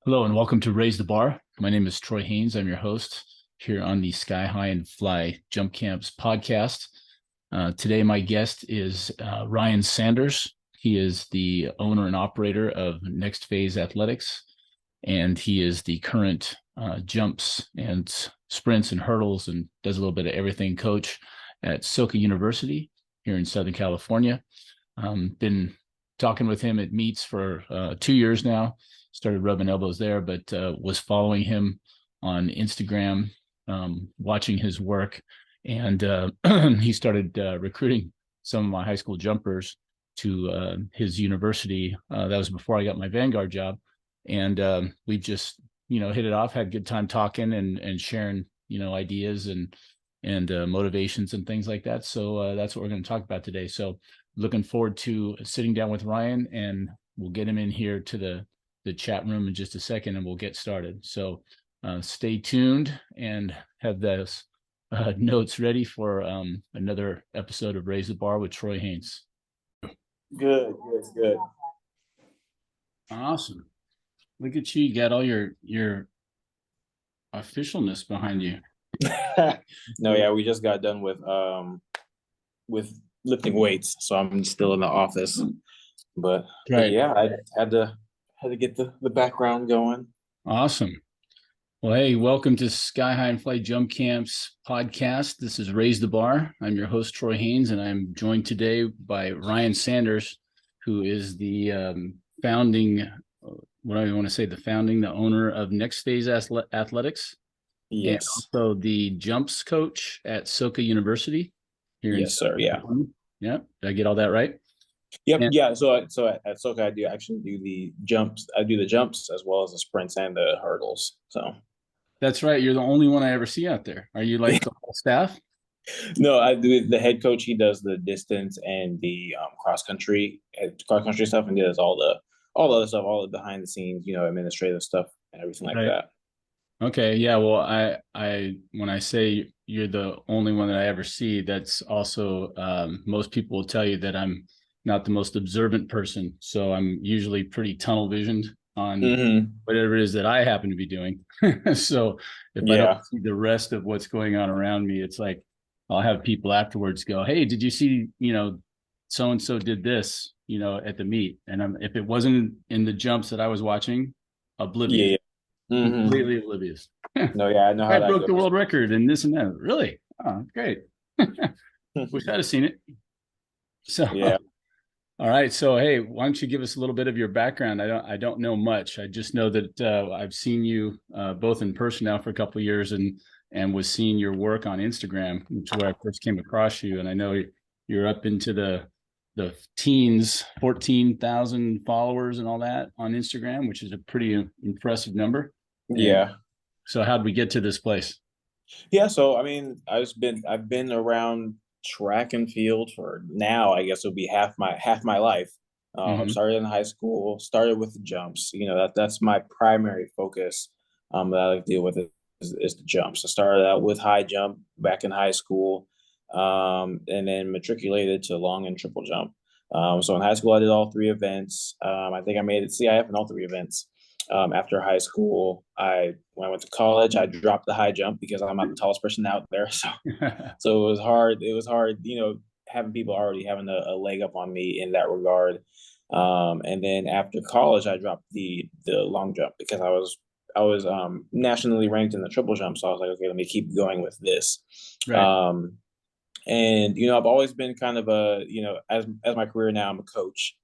Hello and welcome to Raise the Bar. My name is Troy Haynes. I'm your host here on the Sky High and Fly Jump Camps podcast. Today, my guest is Ryan Sanders. He is the owner and operator of Next Phase Athletics, and he is the current jumps and sprints and hurdles and does a little bit of everything coach at Soka University here in Southern California. Been talking with him at meets for 2 years now. Started rubbing elbows there, but was following him on Instagram, watching his work, and he started recruiting some of my high school jumpers to his university. That was before I got my Vanguard job, and we've just hit it off, had a good time talking and sharing ideas and motivations and things like that. So that's what we're going to talk about today. So looking forward to sitting down with Ryan, and we'll get him in here to the chat room in just a second, and we'll get started. So stay tuned and have those notes ready for another episode of Raise the Bar with Troy Haynes. Good. Awesome. Look at you. You got all your officialness behind you. No, yeah, we just got done with lifting weights, so I'm still in the office. But yeah, I had to get the background going. Awesome. Well, hey, welcome to Sky High and Fly Jump Camps podcast. This is Raise the Bar. I'm your host, Troy Haynes, and I'm joined today by Ryan Sanders, who is the founding, the owner of Next Phase Athletics. Yes. And also the jumps coach at Soka University here in Yes, sir. Yeah. Yeah. Did I get all that right? Yep. And, yeah. So at Soka, I do actually do the jumps. I do the jumps as well as the sprints and the hurdles. So that's right. You're the only one I ever see out there. Are you like the whole staff? No, I do the head coach. He does the distance and the cross country stuff, and he does all the other stuff, all the behind the scenes, administrative stuff and everything like that. Okay, yeah. Well, I when I say you're the only one that I ever see, that's also most people will tell you that I'm not the most observant person. So I'm usually pretty tunnel visioned on whatever it is that I happen to be doing. So if I don't see the rest of what's going on around me, it's like I'll have people afterwards go, "Hey, did you see, so and so did this, at the meet?" And if it wasn't in the jumps that I was watching, oblivious. Yeah. Completely oblivious. No, yeah, I know how I that broke goes. the world record and this and that. Really? Oh, great. Wish I'd have seen it. So yeah. All right. So hey, why don't you give us a little bit of your background? I don't know much. I just know that I've seen you both in person now for a couple of years and was seeing your work on Instagram, which is where I first came across you. And I know you're up into the teens, 14,000 followers and all that on Instagram, which is a pretty impressive number. Yeah. So how'd we get to this place? Yeah. So, I mean, I've been around track and field for now, I guess it'll be half my life. Started in high school, started with the jumps. That's my primary focus that I like to deal with is the jumps. I started out with high jump back in high school, and then matriculated to long and triple jump. So in high school, I did all three events. I think I made it CIF in all three events. After high school, when I went to college, I dropped the high jump because I'm not the tallest person out there. So it was hard. It was hard, having people already having a leg up on me in that regard. And then after college, I dropped the long jump because I was nationally ranked in the triple jump. So I was like, okay, let me keep going with this. Right. And I've always been kind of as my career now, I'm a coach.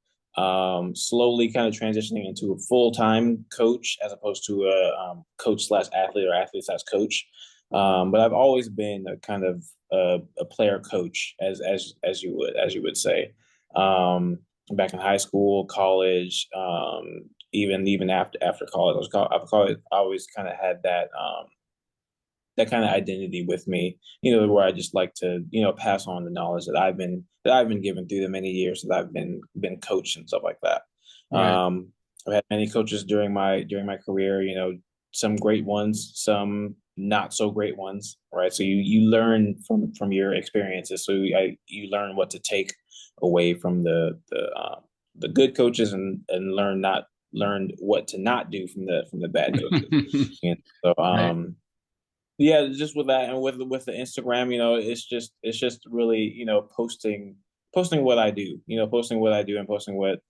Slowly kind of transitioning into a full-time coach as opposed to a coach slash athlete or athlete slash coach. But I've always been a kind of a player coach, as you would say. Back in high school, college, even after college, I always kind of had that kind of identity with me, where I just like to, pass on the knowledge that I've been given through the many years that I've been coached and stuff like that. Right. I've had many coaches during my career, some great ones, some not so great ones, right? So you learn from your experiences. So you learn what to take away from the good coaches and learn not learned what to not do from the bad coaches. And so Right. yeah, just with that and with the Instagram, it's just really, posting what I do, posting what I do and posting what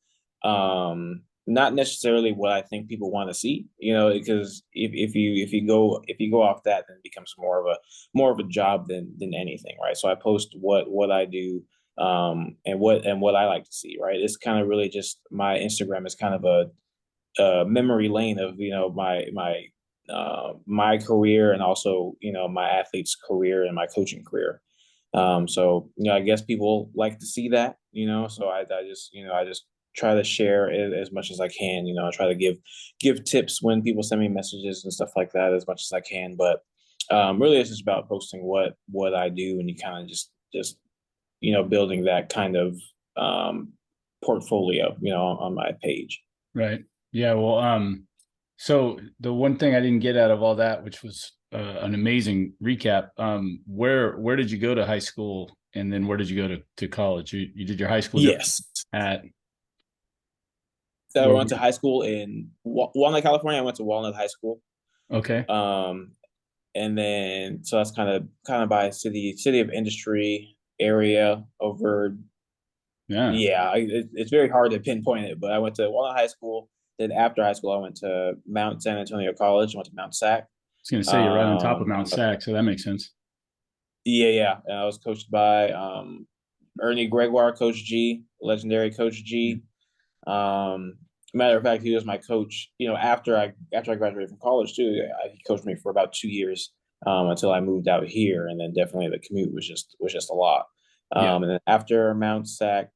not necessarily what I think people want to see, because if you go off that, then it becomes more of a job than anything, right? So I post what I do, and what I like to see, right? It's kind of really just my Instagram is kind of a memory lane of my career, and also my athlete's career and my coaching career. So I guess people like to see that, so I just try to share it as much as I can. I try to give tips when people send me messages and stuff like that as much as I can. But really, it's just about posting what I do, and you kind of just building that kind of portfolio, on my page. Right. Yeah. Well, so the one thing I didn't get out of all that, which was an amazing recap, where did you go to high school, and then where did you go to college? You did your high school Yes. at So I where? went to high school in Walnut, California. I went to Walnut High School. Okay. Um, and then so that's kind of by city of industry area over. Yeah. I Yeah, it's very hard to pinpoint it, but I went to Walnut High School. Then after high school, I went to Mount San Antonio College. I went to Mount Sac. was going to say you're right on top of Mount Sac, so that makes sense. Yeah, yeah. And I was coached by Ernie Gregoire, Coach G, legendary Coach G. Um, Matter of fact, he was my coach. After I graduated from college too. He coached me for about 2 years, until I moved out here, and then definitely the commute was just a lot. Yeah. And then after Mount Sac,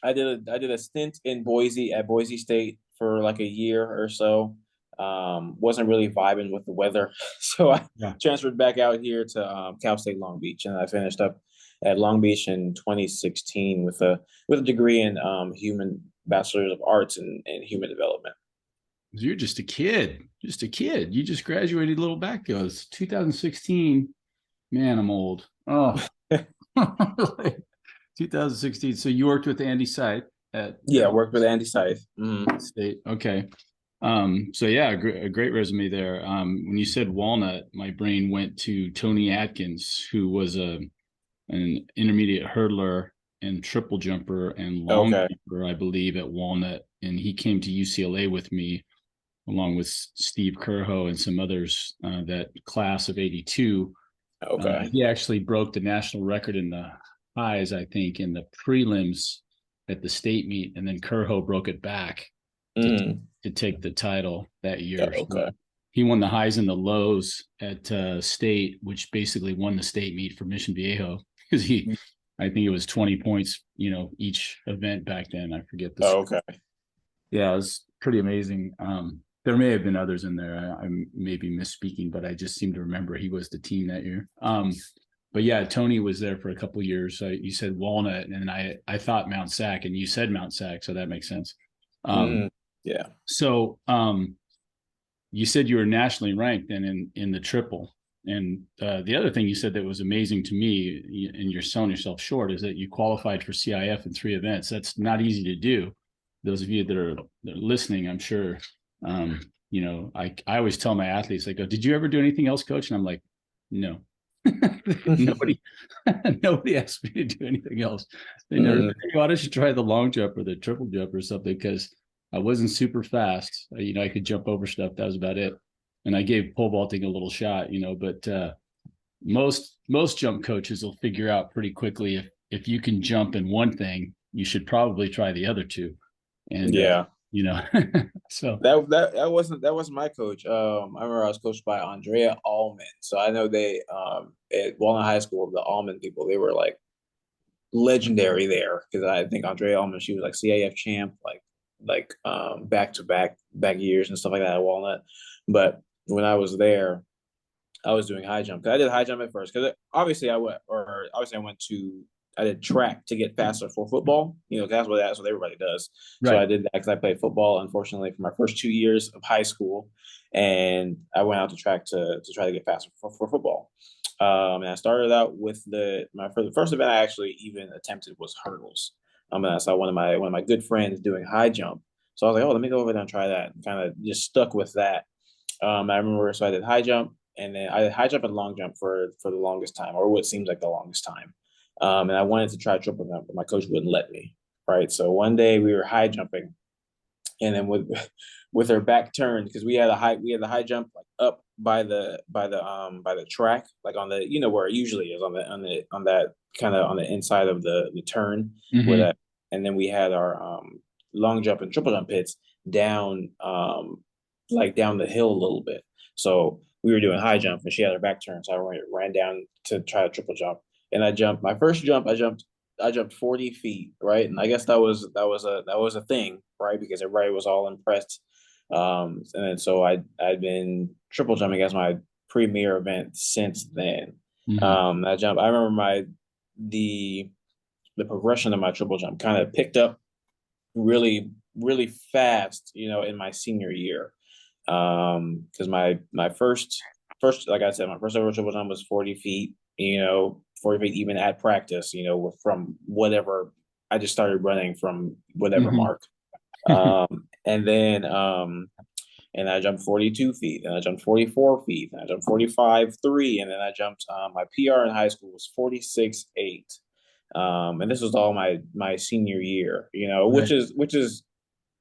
I did a stint in Boise at Boise State for like a year or so. Wasn't really vibing with the weather, so I Yeah. transferred back out here to Cal State Long Beach, and I finished up at Long Beach in 2016 with a degree in human bachelor's of arts and human development. You're just a kid, just a kid. You just graduated a little back ago. It's 2016. Man, I'm old. Oh, 2016. So you worked with Andy Seid Yeah, at I worked with Andy Scythe. Mm-hmm. State. Okay. So yeah, a great resume there. When you said Walnut, my brain went to Tony Atkins, who was an intermediate hurdler and triple jumper and long Okay. jumper, I believe, at Walnut. And he came to UCLA with me, along with Steve Kerho and some others, that class of 82. Okay. He actually broke the national record in the highs, I think, in the prelims at the state meet, and then Kerho broke it back to Mm. to take the title that year. So Okay. he won the highs and the lows at state, which basically won the state meet for Mission Viejo, because I think it was 20 points, each event back then. I forget the score. Okay. Yeah, it was pretty amazing. There may have been others in there. I may be misspeaking, but I just seem to remember he was the team that year. But yeah, Tony was there for a couple of years. You said Walnut, and I thought Mount Sac, and you said Mount Sac, so that makes sense. Mm. Yeah. So you said you were nationally ranked then in the triple. And the other thing you said that was amazing to me, and you're selling yourself short, is that you qualified for CIF in 3 events. That's not easy to do. Those of you that are listening, I'm sure, I always tell my athletes, I go, "Did you ever do anything else, coach?" And I'm like, "No." nobody nobody asked me to do anything else. They never Mm. said, "Hey, why don't you try the long jump or the triple jump or something?" Because I wasn't super fast. I could jump over stuff. That was about it. And I gave pole vaulting a little shot, but most jump coaches will figure out pretty quickly if you can jump in one thing, you should probably try the other two. And Yeah. you know, so That wasn't my coach. I remember I was coached by Andrea Allman. So I know they at Walnut High School, the Allman people, they were like legendary there, because I think Andrea Allman, she was like CAF champ, back to back years and stuff like that at Walnut. But when I was there, I was doing high jump. 'Cause I did high jump at first, because obviously I did track to get faster for football. 'Cause that's what everybody does. So right. I did that because I played football, unfortunately, for my first 2 years of high school, and I went out to track to try to get faster for football. And I started out with for the first event I actually even attempted was hurdles. And I saw one of my good friends doing high jump. So I was like, oh, let me go over there and try that. And kind of just stuck with that. I remember, so I did high jump, and then I did high jump and long jump for the longest time, or what seems like the longest time. And I wanted to try triple jump, but my coach wouldn't let me. Right. So one day we were high jumping, and then with her back turned, because we had the high jump like up by the track, like on the, where it usually is, on that kind of on the inside of the turn, where Mm-hmm. that, and then we had our long jump and triple jump pits down, like down the hill a little bit. So we were doing high jump and she had her back turned, so I ran down to try to triple jump, and I jumped my first jump. I jumped 40 feet, right? And I guess that was a thing, right? Because everybody was all impressed. And then so I'd been triple jumping as my premier event since then. Mm-hmm. That jump, I remember the the progression of my triple jump kind of picked up really, really fast, in my senior year. Because my first, like I said, my first ever triple jump was 40 feet, 40 feet even at practice, from whatever. I just started running from whatever mark. And then and I jumped 42 feet, and I jumped 44 feet, and I jumped 45 3, and then I jumped, my PR in high school was 46 8. And this was all my senior year, Right. which is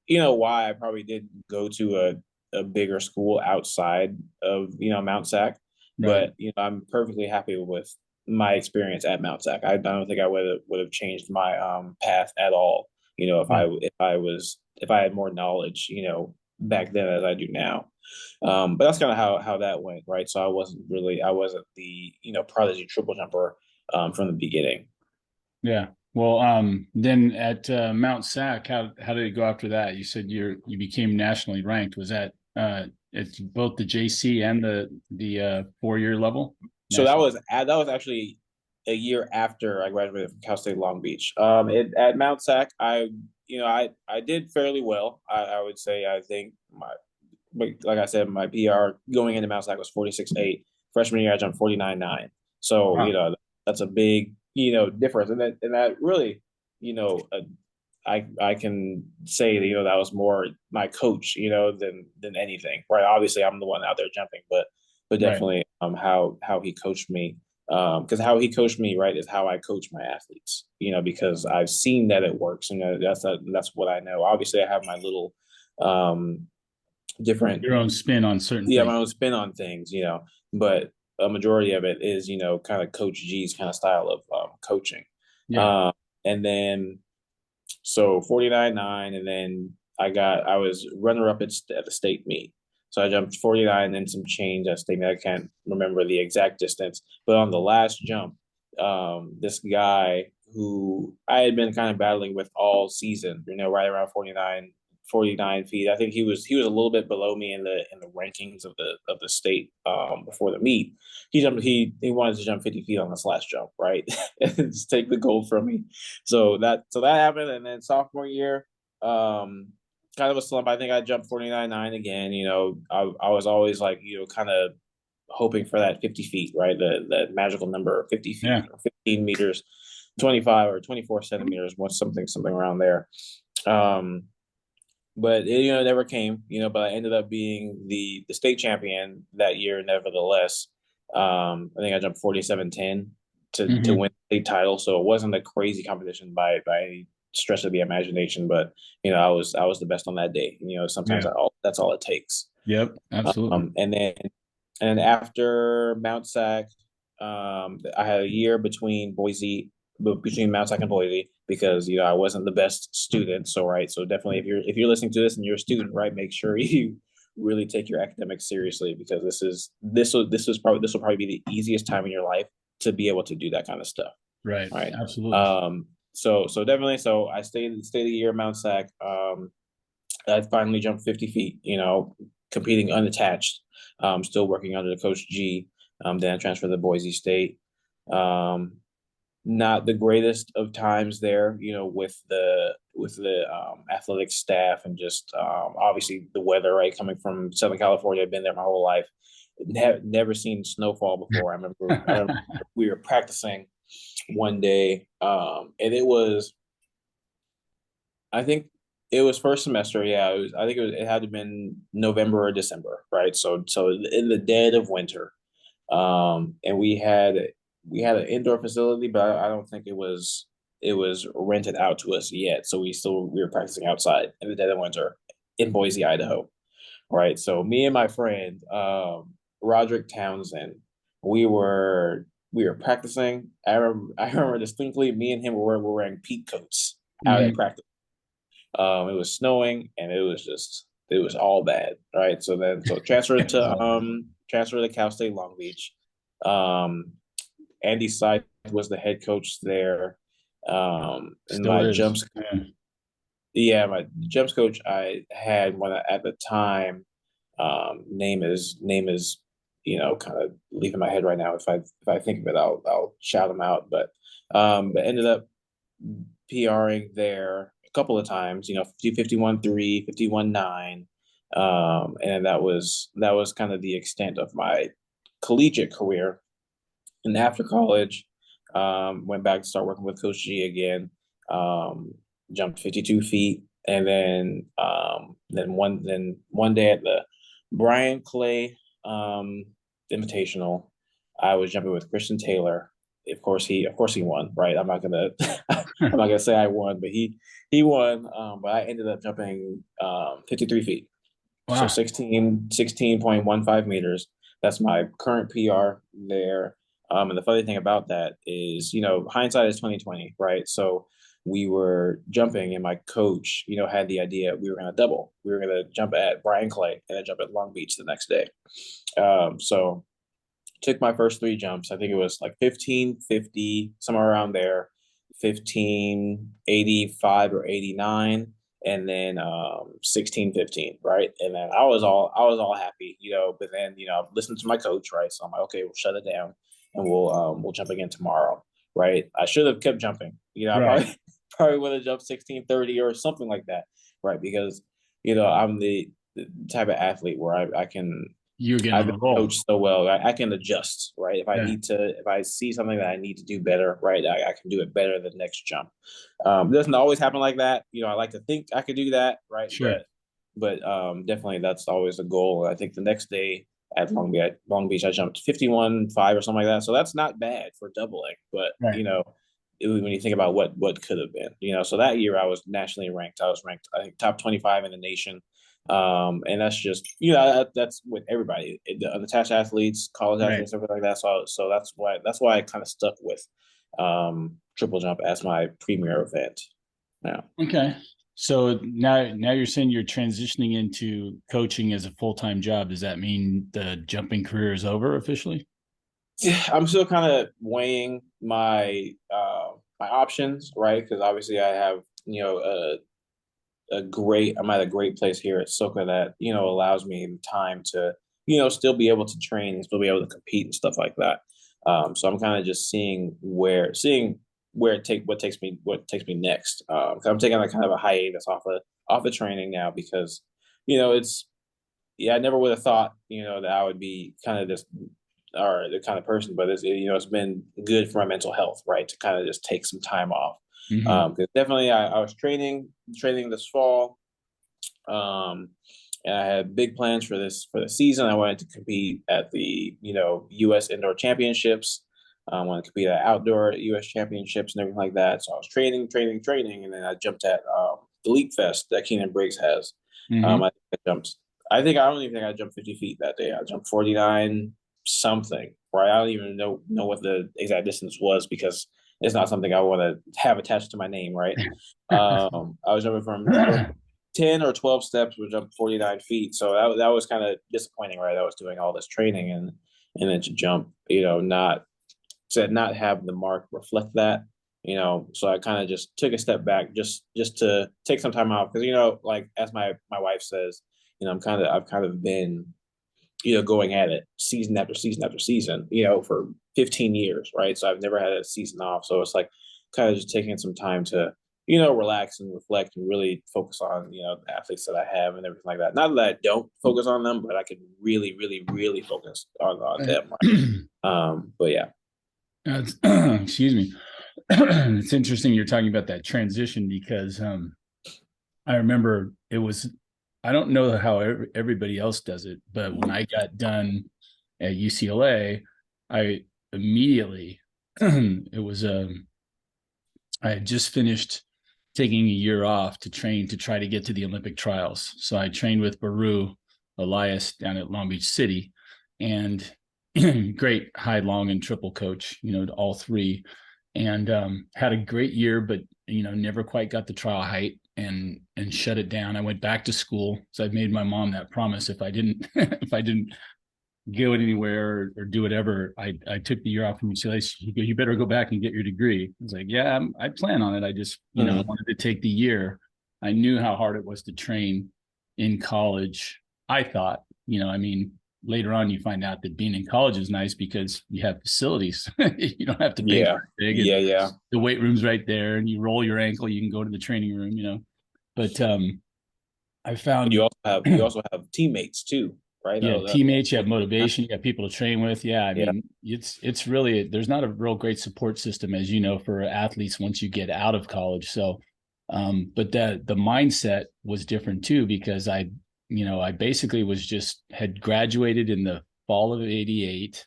why I probably did go to a bigger school outside of, Mount Sac. Right. But I'm perfectly happy with my experience at Mount Sac. I don't think I would have changed my path at all, Yeah. if I had more knowledge, back then as I do now. But that's kind of how that went, right? So I wasn't the, prodigy triple jumper from the beginning. Yeah. Well, then at Mount Sac, how did it go after that? You said you became nationally ranked. Was that at both the JC and the 4 year level? So National. that was actually a year after I graduated from Cal State Long Beach. At Mount Sac, I did fairly well. I would say, I think but like I said, my PR going into Mount Sac was 46 8. Freshman year, I jumped 49 9. So Wow. that's a big, difference, and that really, you know uh, I can say that, that was more my coach, than anything, right? Obviously, I'm the one out there jumping, but Right. definitely how he coached me, because how he coached me, right, is how I coach my athletes, because I've seen that it works, and that's what I know. Obviously, I have my little um different, Your own spin on certain yeah, things. my own spin on things, but a majority of it is, kind of Coach G's kind of style of coaching. Yeah. Um, and then so 49 9, and then I was runner up at the state meet. So I jumped 49 and some change at state meet. I can't remember the exact distance, but on the last jump, this guy who I had been kind of battling with all season, right around 49 feet. I think he was a little bit below me in the rankings of the state before the meet. He wanted to jump 50 feet on this last jump, right? And just take the gold from me. So that happened, and then sophomore year, kind of a slump. I think I jumped 49 9 again. I was always like, kind of hoping for that 50 feet, right? That magical number of 50 Yeah. feet or 15 meters, 25 or 24 centimeters, something around there. Um, but it, never came, but I ended up being the state champion that year, nevertheless. I think I jumped 47-10 to Hmm. win the state title, so it wasn't a crazy competition by any stretch of the imagination, but I was the best on that day. Sometimes Yeah. that's all it takes. Yep. Absolutely. And then and after Mount Sac, I had a year between Mount Sac and Boise, because I wasn't the best student. So right, so definitely, if you're listening to this and you're a student, right, make sure you really take your academics seriously, because this will probably be the easiest time in your life to be able to do that kind of stuff, Right. right? Absolutely. So definitely, so I stayed a year at Mount Sac. I finally jumped 50 feet, competing unattached, still working under the Coach G. Then I transferred to Boise State. Um, Not the greatest of times there, with the athletic staff, and just obviously the weather, right? Coming from Southern California, I've been there my whole life. Never seen snowfall before. I remember we were practicing one day, and it was, I think It was first semester, yeah. I think it had to have been November or December, right? So in the dead of winter. And we had an indoor facility, but I don't think it was rented out to us yet. So we were practicing outside in the dead of winter in Boise, Idaho. Right. So me and my friend, Roderick Townsend, we were practicing. I remember distinctly me and him were wearing peak coats out at Mm-hmm. practice. It was snowing and it was all bad. Right. So transferred to Cal State Long Beach. Um, Andy Seid was the head coach there. And Still my is. jumps Yeah. Yeah, my jumps coach I had one at the time. Name is kind of leaving my head right now. If I think of it, I'll shout him out. But ended up PRing there a couple of times. 51-3, 51-9, and that was kind of the extent of my collegiate career. And after college, went back to start working with Coach G again. Um, Jumped 52 feet, and then one day at the Brian Clay Invitational, I was jumping with Christian Taylor. Of course he won, right? I'm not gonna say I won, but he won. But I ended up jumping 53 feet, so Wow. 16.15 meters. That's my current PR there. And the funny thing about that is, hindsight is 2020, right? So we were jumping, and my coach, had the idea we were going to double. We were going to jump at Brian Clay and then jump at Long Beach the next day. So took my first three jumps. I think it was like 1550, somewhere around there, 1585 or 89, and then 1615, right? And then I was all happy, but then, listen to my coach, right? So I'm like, okay, we'll shut it down and we'll jump again tomorrow, right? I should have kept jumping. I Right. probably probably would have jumped 1630 or something like that, right? Because I'm the type of athlete where I can You're getting I've on been a roll. coached so well. I can adjust, right? Yeah. If I see something that I need to do better, right, I can do it better the next jump. It doesn't always happen like that. I like to think I could do that, right? Sure. But definitely that's always a goal. I think the next day at Long Beach, I jumped 51.5 or something like that. So that's not bad for doubling. But Right. when you think about what could have been, so that year I was nationally ranked. I was ranked, I think, top 25 in the nation. And that's just, that's with everybody, the unattached athletes, college Right. athletes, something like that. So that's why I kind of stuck with triple jump as my premier event. Yeah. Okay. So now you're saying you're transitioning into coaching as a full-time job. Does that mean the jumping career is over officially? I'm still kind of weighing my options, right? Because obviously I have, I'm at a great place here at Soka that, allows me the time to, still be able to train and still be able to compete and stuff like that. So I'm kind of just seeing where what takes me next. 'Cause I'm taking like kind of a hiatus off of training now because, it's yeah, I never would have thought, that I would be kind of this or the kind of person, but it's been good for my mental health, right? To kind of just take some time off. Mm-hmm. Because definitely I was training this fall. Um, and I had big plans for the season. I wanted to compete at the U.S. Indoor Championships. I wanted to compete at outdoor U.S. Championships and everything like that. So I was training, and then I jumped at the Leap Fest that Keenan Briggs has. Mm-hmm. I think I jumped. I don't even think I jumped 50 feet that day. I jumped 49 something. Right, I don't even know what the exact distance was because it's not something I want to have attached to my name. Right. I was jumping from 10 or 12 steps, would jump 49 feet. So that was kind of disappointing, right? I was doing all this training and then to jump, not have the mark reflect that, so I kind of just took a step back just to take some time out because, like as my wife says, I've kind of been, going at it season after season after season, for 15 years, right? So I've never had a season off. So it's like kind of just taking some time to, relax and reflect and really focus on, the athletes that I have and everything like that. Not that I don't focus on them, but I can really, really, really focus on them. But yeah. Excuse me. It's interesting you're talking about that transition because I remember it was, I don't know how everybody else does it, but when I got done at UCLA, I immediately, it was, I had just finished taking a year off to train to try to get to the Olympic trials. So I trained with Baru Elias down at Long Beach City, and great high, long, and triple coach, all three, and had a great year, but never quite got the trial height and shut it down. I went back to school, so I made my mom that promise if I didn't if I didn't go anywhere or do whatever. I took the year off from UCLA. You better go back and get your degree. I was like, yeah, I plan on it. I just, Mm-hmm. wanted to take the year. I knew how hard it was to train in college. I thought, I mean, later on you find out that being in college is nice because you have facilities. You don't have to pay Yeah. for it big, and Yeah. Yeah. the weight room's right there, and you roll your ankle, you can go to the training room. But I You found also have you also have teammates too, right? yeah, Oh, teammates, you have motivation, you got people to train with. Yeah, I yeah. mean, it's really, there's not a real great support system, as you know, for athletes once you get out of college. So, but the mindset was different too, because I basically was just had graduated in the fall of '88,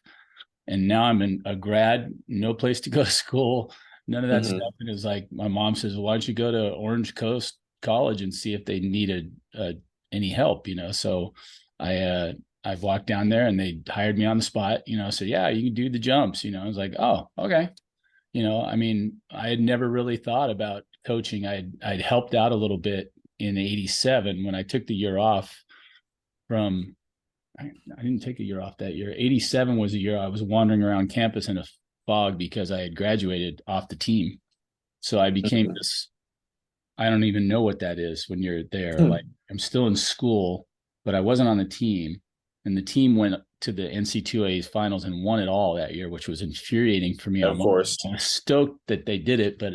and now I'm in a grad, no place to go to school, none of that Mm-hmm. stuff. And it was like my mom says, well, why don't you go to Orange Coast College and see if they needed any help. So I've walked down there and they hired me on the spot. So yeah, you can do the jumps. I was like, oh, okay. I mean, I had never really thought about coaching. I'd helped out a little bit in '87 when I took the year off from I didn't take a year off that year. '87 was a year I was wandering around campus in a fog because I had graduated off the team. So I became this, I don't even know what that is when you're there. Like, Mm-hmm. I'm still in school, but I wasn't on the team. And the team went to the NC2A's finals and won it all that year, which was infuriating for me. Of course. I was stoked that they did it, but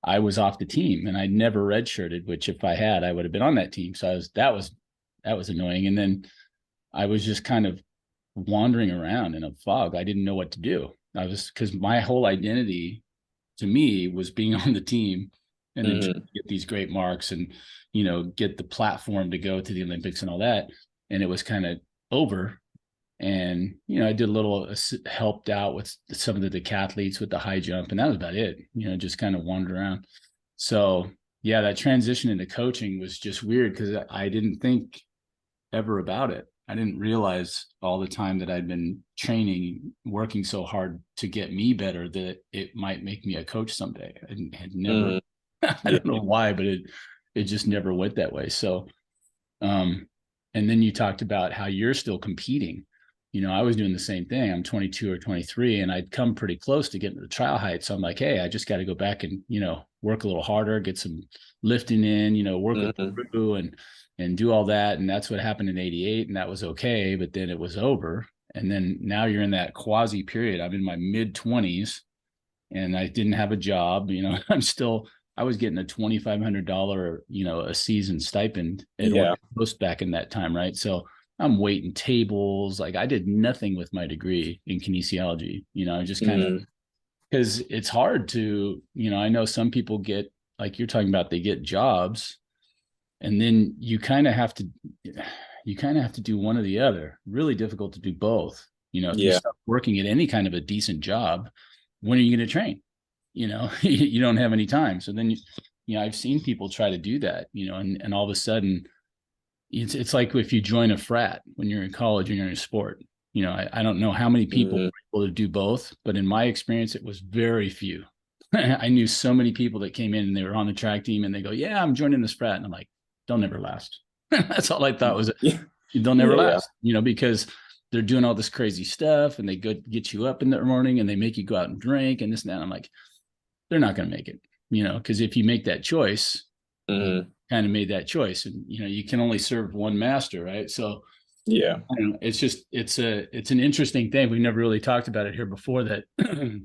I was off the team and I'd never redshirted, which if I had, I would have been on that team. So that was annoying. And then I was just kind of wandering around in a fog. I didn't know what to do. Because my whole identity to me was being on the team and then trying Mm-hmm. to get these great marks and, get the platform to go to the Olympics and all that. And it was kind of over. And, I did a little, helped out with some of the decathletes with the high jump. And that was about it, just kind of wandered around. So, yeah, that transition into coaching was just weird because I didn't think ever about it. I didn't realize all the time that I'd been training, working so hard to get me better that it might make me a coach someday. I had never, Mm-hmm. I Yeah. don't know why, but it just never went that way. So, um, and then you talked about how you're still competing. I was doing the same thing. I'm 22 or 23, and I'd come pretty close to getting to the trial height. So I'm like, hey, I just got to go back and work a little harder, get some lifting in, work with Mm-hmm. Peru and do all that. And that's what happened in '88, and that was okay. But then it was over, and then now you're in that quasi period. I'm in my mid 20s, and I didn't have a job. I was getting a $2,500, a season stipend at Orange Yeah. Coast back in that time, right? So I'm waiting tables. Like, I did nothing with my degree in kinesiology. Just kind of, Mm-hmm. because it's hard to, I know some people get, like you're talking about, they get jobs, and then you kind of have to do one or the other. Really difficult to do both. If you Yeah. stop working at any kind of a decent job, when are you going to train? You don't have any time. So then, I've seen people try to do that, and all of a sudden it's like if you join a frat when you're in college and you're in a sport. I don't know how many people Mm-hmm. were able to do both, but in my experience, it was very few. I knew so many people that came in and they were on the track team and they go, yeah, I'm joining this frat. And I'm like, they'll never last. That's all I thought was Yeah. they'll never Yeah. Yeah. last, because they're doing all this crazy stuff and they get you up in the morning and they make you go out and drink and this and that. I'm like, they're not going to make it, because if you make that choice, Mm-hmm. kind of made that choice, and you can only serve one master, right? So Yeah. I don't know, it's an interesting thing. We've never really talked about it here before, that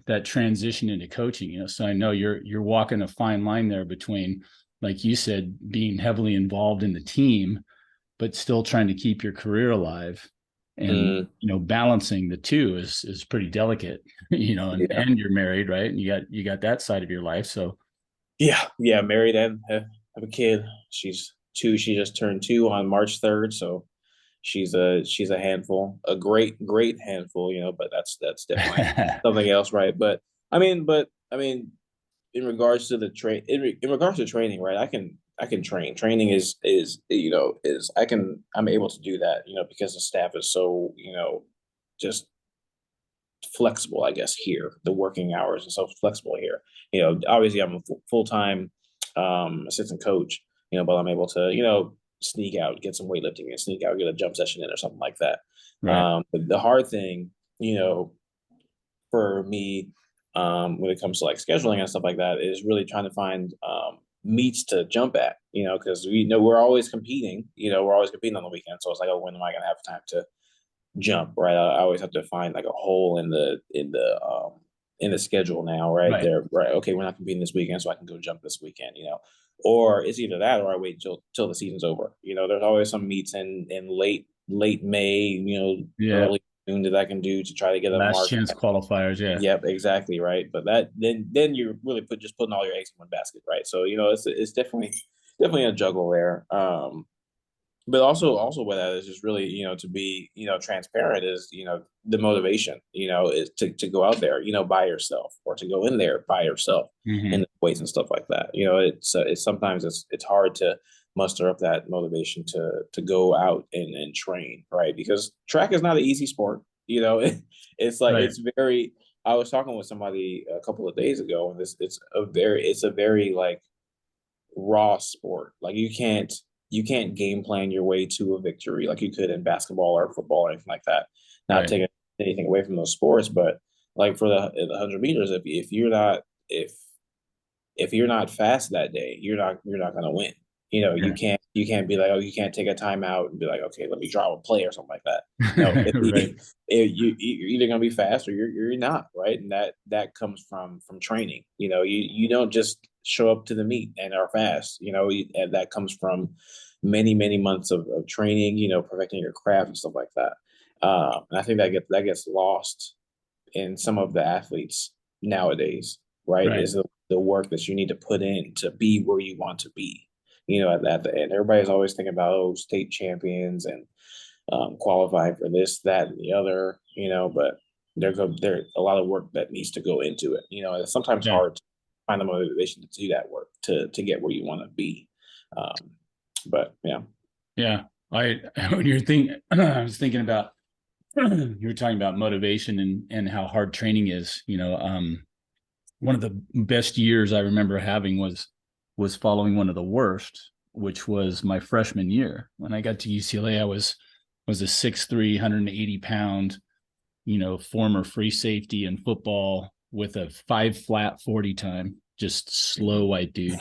that transition into coaching. So I know you're walking a fine line there between, like you said, being heavily involved in the team, but still trying to keep your career alive. And Mm-hmm. balancing the two is pretty delicate. And Yeah. you're married, right? And you got that side of your life. So Yeah. Yeah. Married and I have a kid. She's 2. She just turned 2 on March 3rd, so she's a handful, a great handful, but that's definitely something else, right? But I mean, in regards to the in regards to training, right? I can train. Training is I'm able to do that, because the staff is so, just flexible, I guess, here. The working hours are so flexible here. Obviously I'm a full-time assistant coach, but I'm able to, sneak out, get some weightlifting and sneak out, get a jump session in or something like that. Right. But the hard thing, for me, when it comes to like scheduling and stuff like that, is really trying to find meets to jump at, because we know we're always competing, we're always competing on the weekend. So it's like, oh, when am I going to have time to jump, right? I always have to find like a hole in the schedule now, right Right. there, right? Okay, we're not competing this weekend, so I can go jump this weekend, or it's either that or I wait till the season's over. There's always some meets in late May, Yeah. early June that I can do to try to get a Last mark. chance qualifiers. Yeah. Yep, exactly, right. But that then you're really putting all your eggs in one basket, right? So it's definitely a juggle there. But also with that is just really, to be, transparent is, the motivation, is to go out there, by yourself, or to go in there by yourself in Hmm. the weights and stuff like that. It's sometimes it's hard to muster up that motivation to go out and train, right? Because track is not an easy sport. It's like, Right. it's very, I was talking with somebody a couple of days ago, and it's a very like raw sport. Like, you can't game plan your way to a victory like you could in basketball or football or anything like that. Not Right. taking anything away from those sports, but like for the 100 meters, if you're not fast that day, you're not going to win. You Yeah. can't be like, oh, you can't take a timeout and be like, okay, let me draw a play or something like that. No, Right. you're either going to be fast or you're not, right? And that comes from training. You don't just show up to the meet and are fast. And that comes from many months of training. Perfecting your craft and stuff like that. And I think that gets lost in some of the athletes nowadays, right? Right. Is the work that you need to put in to be where you want to be. At the end, everybody's always thinking about, oh, state champions and qualifying for this, that, and the other. But there's a lot of work that needs to go into it. It's sometimes Yeah. hard to find the motivation to do that work to get where you want to be. Um, but yeah. Yeah. I when you're thinking, I was thinking about you were talking about motivation and how hard training is. One of the best years I remember having was following one of the worst, which was my freshman year. When I got to UCLA, I was a 6'3", 180 pound, former free safety in football with a 5 flat 40 time, just slow white dude.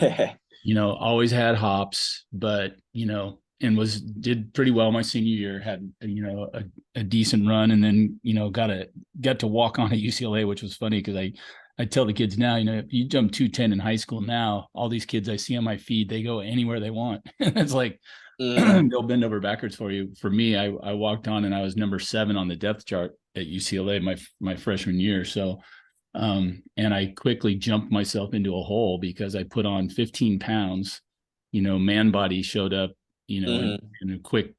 Always had hops, but and did pretty well my senior year, had a decent run, and then got to walk on at UCLA, which was funny because I tell the kids now, if you jump 210 in high school now, all these kids I see on my feed, they go anywhere they want. It's like Mm, they'll bend over backwards for you. For me, I walked on and I was number 7 on the depth chart at UCLA my freshman year. So and I quickly jumped myself into a hole because I put on 15 pounds. Man body showed up, mm, in a quick,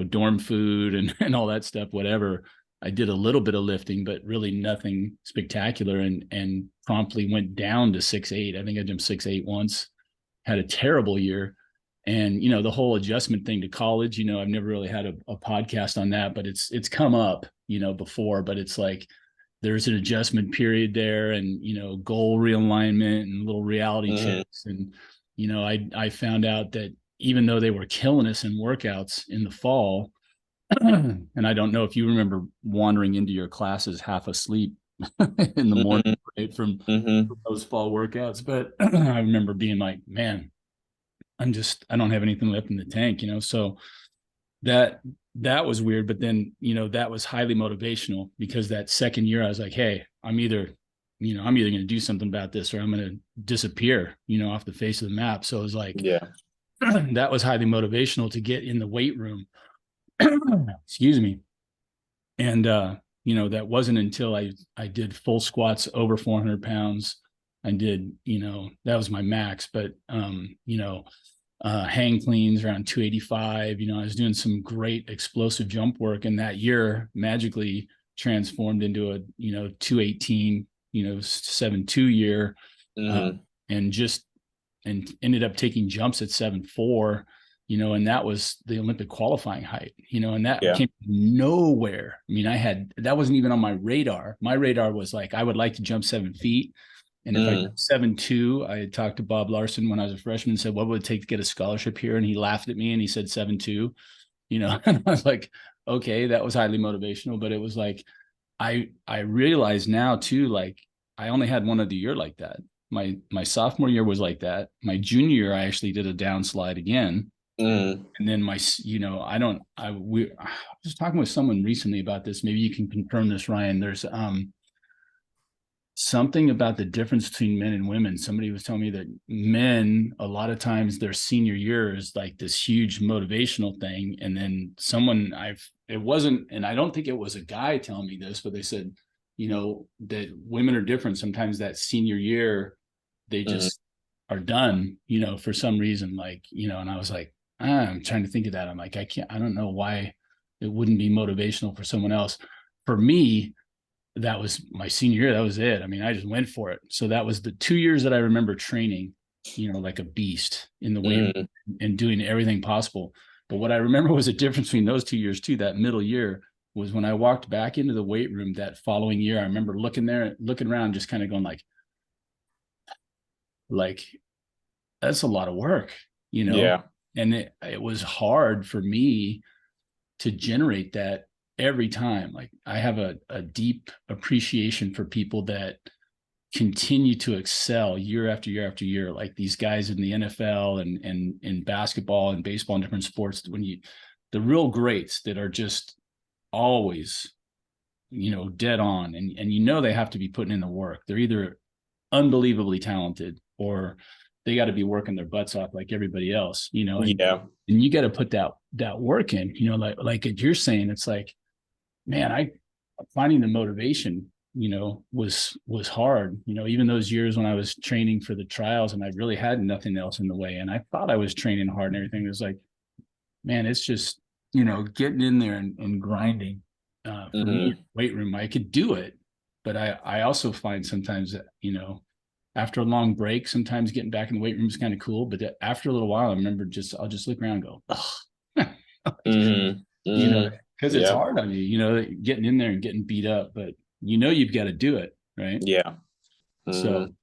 dorm food and all that stuff, whatever. I did a little bit of lifting, but really nothing spectacular, and promptly went down to 6'8". I think I jumped 6'8" once, had a terrible year. And, the whole adjustment thing to college, I've never really had a podcast on that, but it's come up, before, but it's like, there's an adjustment period there, and goal realignment and little reality mm, checks. And I found out that even though they were killing us in workouts in the fall, and I don't know if you remember wandering into your classes half asleep in the morning, mm, right, from mm, those fall workouts, but I remember being like, man, I don't have anything left in the tank, so that that was weird. But then that was highly motivational, because that second year I was like, hey, I'm either going to do something about this, or I'm going to disappear off the face of the map. So it was like, yeah. that was highly motivational to get in the weight room. Excuse me. And that wasn't until I did full squats over 400 pounds. I did, that was my max. But hang cleans around 285. I was doing some great explosive jump work, and that year magically transformed into a 218, 7.2 year, Mm-hmm. and just and ended up taking jumps at 7.4. And that was the Olympic qualifying height, and that Yeah. came nowhere. I mean, that wasn't even on my radar. My radar was like, I would like to jump 7 feet. And if I Mm. 7.2, I had talked to Bob Larson when I was a freshman and said, what would it take to get a scholarship here? And he laughed at me and he said 7.2, and I was like, okay, that was highly motivational. But it was like, I realize now too, like I only had one other year like that. My sophomore year was like that. My junior year, I actually did a downslide again. Mm. And then I was talking with someone recently about this. Maybe you can confirm this, Ryan. There's something about the difference between men and women. Somebody was telling me that men, a lot of times their senior year is like this huge motivational thing. And then it wasn't, and I don't think it was a guy telling me this, but they said, that women are different. Sometimes that senior year, they Mm. just are done, for some reason, like, and I was like, I'm trying to think of that. I'm like, I don't know why it wouldn't be motivational for someone else. For me, that was my senior year. That was it. I mean, I just went for it. So that was the 2 years that I remember training, like a beast in the weight room Mm. and doing everything possible. But what I remember was a difference between those 2 years too. That middle year was when I walked back into the weight room that following year. I remember looking around, just kind of going like that's a lot of work, Yeah. and it was hard for me to generate that every time. Like I have a deep appreciation for people that continue to excel year after year after year, like these guys in the NFL and in basketball and baseball and different sports. The real greats that are just always, dead on, and they have to be putting in the work. They're either unbelievably talented or they got to be working their butts off like everybody else, Yeah. and you got to put that work in, like you're saying. It's like, man, I finding the motivation, was hard, even those years when I was training for the trials and I really had nothing else in the way. And I thought I was training hard and everything. It was like, man, it's just, getting in there and grinding. For me, Mm. weight room, I could do it. But I also find sometimes that, after a long break, sometimes getting back in the weight room is kind of cool. But after a little while, I'll just look around and go, Mm. you know, Mm. because it's Yeah. hard on you, getting in there and getting beat up, but you've got to do it, right? Yeah. So,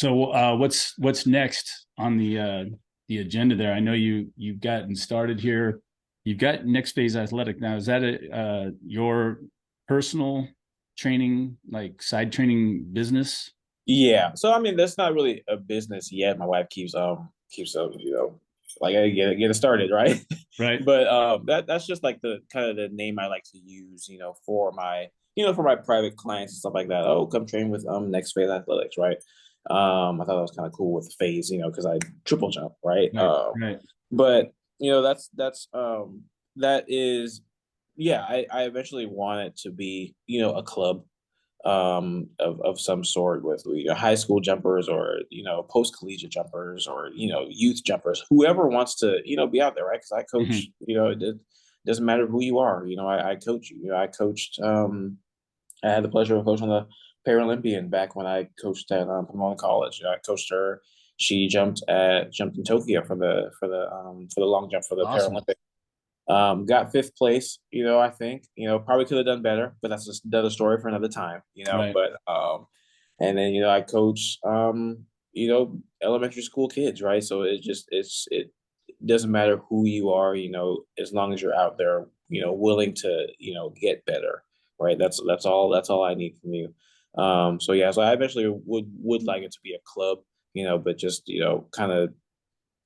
Mm. what's next on the agenda there? I know you've gotten started here. You've got next phase athletic now. Is that your personal training, like side training business? Yeah. So I mean, that's not really a business yet. My wife keeps like I get it started, right? Right. But that's just like the kind of the name I like to use, for my for my private clients and stuff like that. Oh, come train with Next Phase Athletics, right? I thought that was kind of cool with phase, because I triple jump, right? Right. Right. But that is, yeah, I eventually want it to be, a club of some sort with high school jumpers or post collegiate jumpers or youth jumpers, whoever wants to be out there, right? Because I coach, Mhm. it doesn't matter who you are. I coach you. I coached. I had the pleasure of coaching the Paralympian back when I coached at Pomona College. I coached her. She jumped in Tokyo for the long jump for the Awesome. Paralympic. Got fifth place, I think, probably could have done better, but that's just another story for another time, Right. but, and then, I coach, elementary school kids, right? So it doesn't matter who you are, as long as you're out there, willing to, get better, right? That's all I need from you. So yeah, so I eventually would like it to be a club, but just, kind of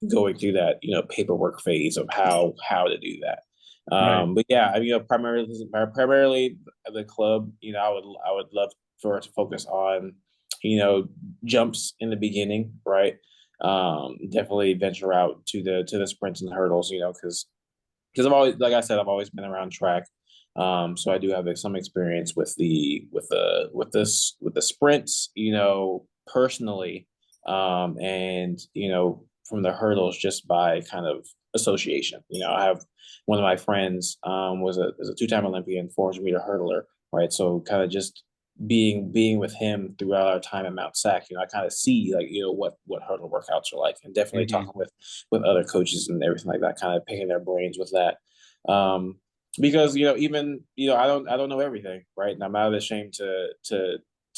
going through that paperwork phase of how to do that. Right. But yeah, I mean, primarily the club. I would love for it to focus on jumps in the beginning, right? Definitely venture out to the sprints and hurdles, because I've always been around track. So I do have some experience with the sprints, personally, and from the hurdles just by kind of association. I have one of my friends was a two-time Olympian 400-meter hurdler, right? So kind of just being with him throughout our time at Mount Sac, I kind of see like what hurdle workouts are like, and definitely Mm-hmm. talking with other coaches and everything like that, kind of picking their brains with that. Because even I don't know everything, right? And I'm not ashamed to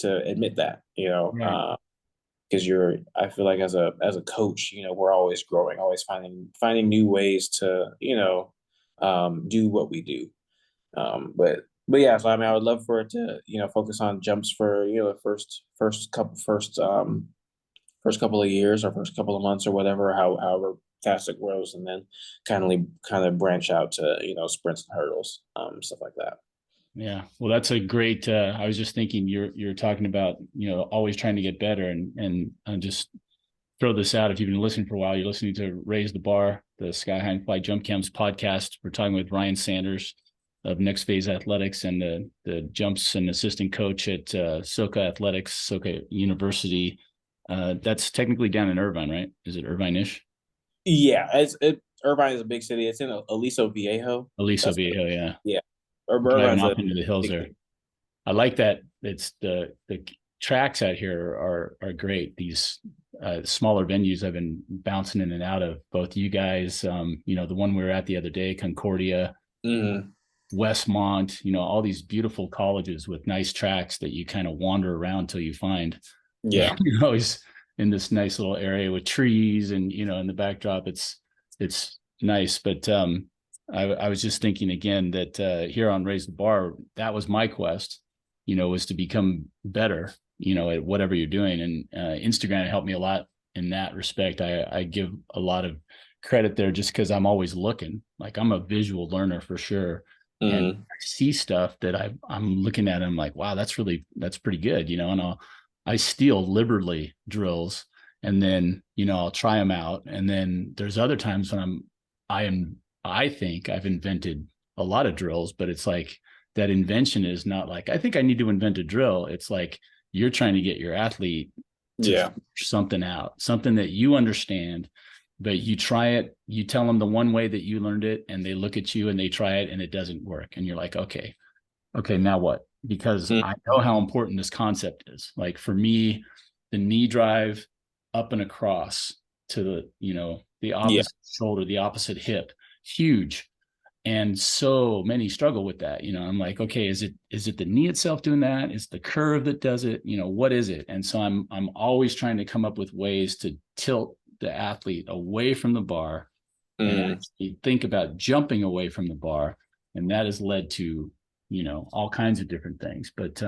admit that, Right. because I feel like as a coach, we're always growing, always finding new ways to do what we do. But yeah, so I mean, I would love for it to focus on jumps for the first couple of years or first couple of months or whatever, however fast it grows, and then kind of branch out to sprints and hurdles, stuff like that. Yeah. Well, that's a great I was just thinking you're talking about, always trying to get better and just throw this out. If you've been listening for a while, you're listening to Raise the Bar, the Sky High and Fly Jump Camps podcast. We're talking with Ryan Sanders of Next Phase Athletics and the jumps and assistant coach at Soka Athletics, Soka University. That's technically down in Irvine, right? Is it Irvine-ish? Yeah, Irvine is a big city. It's in Aliso Viejo. Aliso That's Viejo, yeah. Yeah. Driving Irvine's a off into the hills big there. city. I like that. It's the tracks out here are great. These smaller venues I've been bouncing in and out of. Both you guys, the one we were at the other day, Concordia, Mhm. Westmont, all these beautiful colleges with nice tracks that you kind of wander around till you find. Yeah. You're always in this nice little area with trees and in the backdrop it's nice. But I was just thinking again that here on Raise the Bar, that was my quest, was to become better, at whatever you're doing. And Instagram helped me a lot in that respect. I give a lot of credit there just because I'm always looking. Like I'm a visual learner for sure. And Mhm. I see stuff that I'm looking at and I'm like, wow, that's pretty good, and I steal liberally drills and then, I'll try them out. And then there's other times when I think I've invented a lot of drills, but it's like that invention is not like, I think I need to invent a drill. It's like you're trying to get your athlete to Yeah. figure something out, something that you understand, but you try it, you tell them the one way that you learned it, and they look at you and they try it and it doesn't work. And you're like, okay, now what? Because Mhm. I know how important this concept is. Like for me, the knee drive up and across to the Yeah. opposite shoulder, the opposite hip, huge. And so many struggle with that. I'm like, okay, is it the knee itself doing that? Is the curve that does it? What is it? And so I'm always trying to come up with ways to tilt the athlete away from the bar and Mhm. actually think about jumping away from the bar. And that has led to, all kinds of different things. But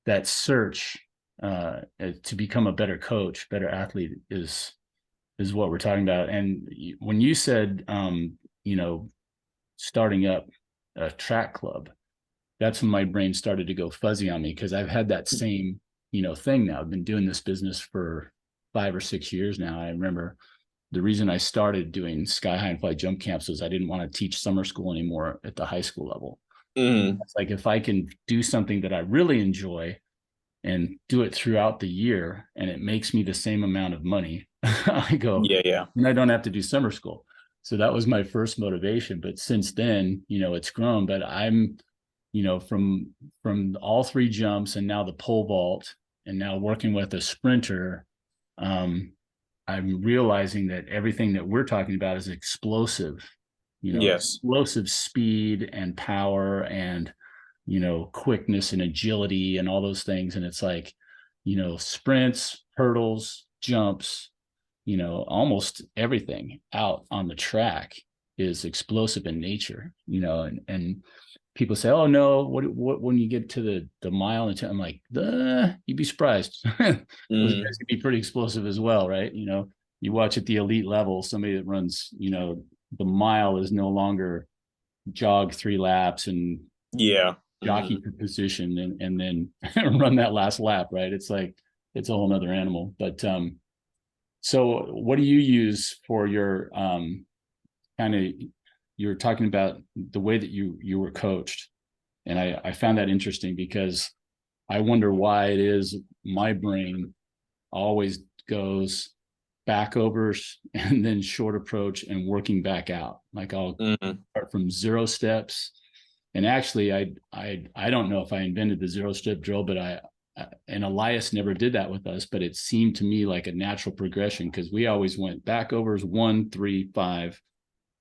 that search to become a better coach, better athlete is what we're talking about. And when you said, starting up a track club, that's when my brain started to go fuzzy on me because I've had that same, thing now. I've been doing this business for 5 or 6 years now. I remember the reason I started doing Sky High and Fly jump camps was I didn't want to teach summer school anymore at the high school level. Mhm. It's like if I can do something that I really enjoy and do it throughout the year and it makes me the same amount of money, I go, Yeah. Yeah. and I don't have to do summer school. So that was my first motivation. But since then, it's grown. But I'm, from all three jumps and now the pole vault and now working with a sprinter, um, I'm realizing that everything that we're talking about is explosive, Yes. explosive speed and power and, quickness and agility and all those things. And it's like, sprints, hurdles, jumps, almost everything out on the track is explosive in nature, and people say, "Oh no, what when you get to the mile and 10, I'm like, you'd be surprised. Those Mhm. guys can be pretty explosive as well, right? You watch at the elite level, somebody that runs, the mile is no longer jog 3 laps and Yeah. jockey Mhm. for position and then run that last lap, right? It's like it's a whole nother animal. But so what do you use for your kind of you're talking about the way that you were coached? And I found that interesting because I wonder why it is my brain always goes, back overs and then short approach and working back out. Like I'll Mm-hmm. start from 0 steps. And actually, I don't know if I invented the 0 step drill, but and Elias never did that with us, but it seemed to me like a natural progression because we always went back overs 1, 3, 5,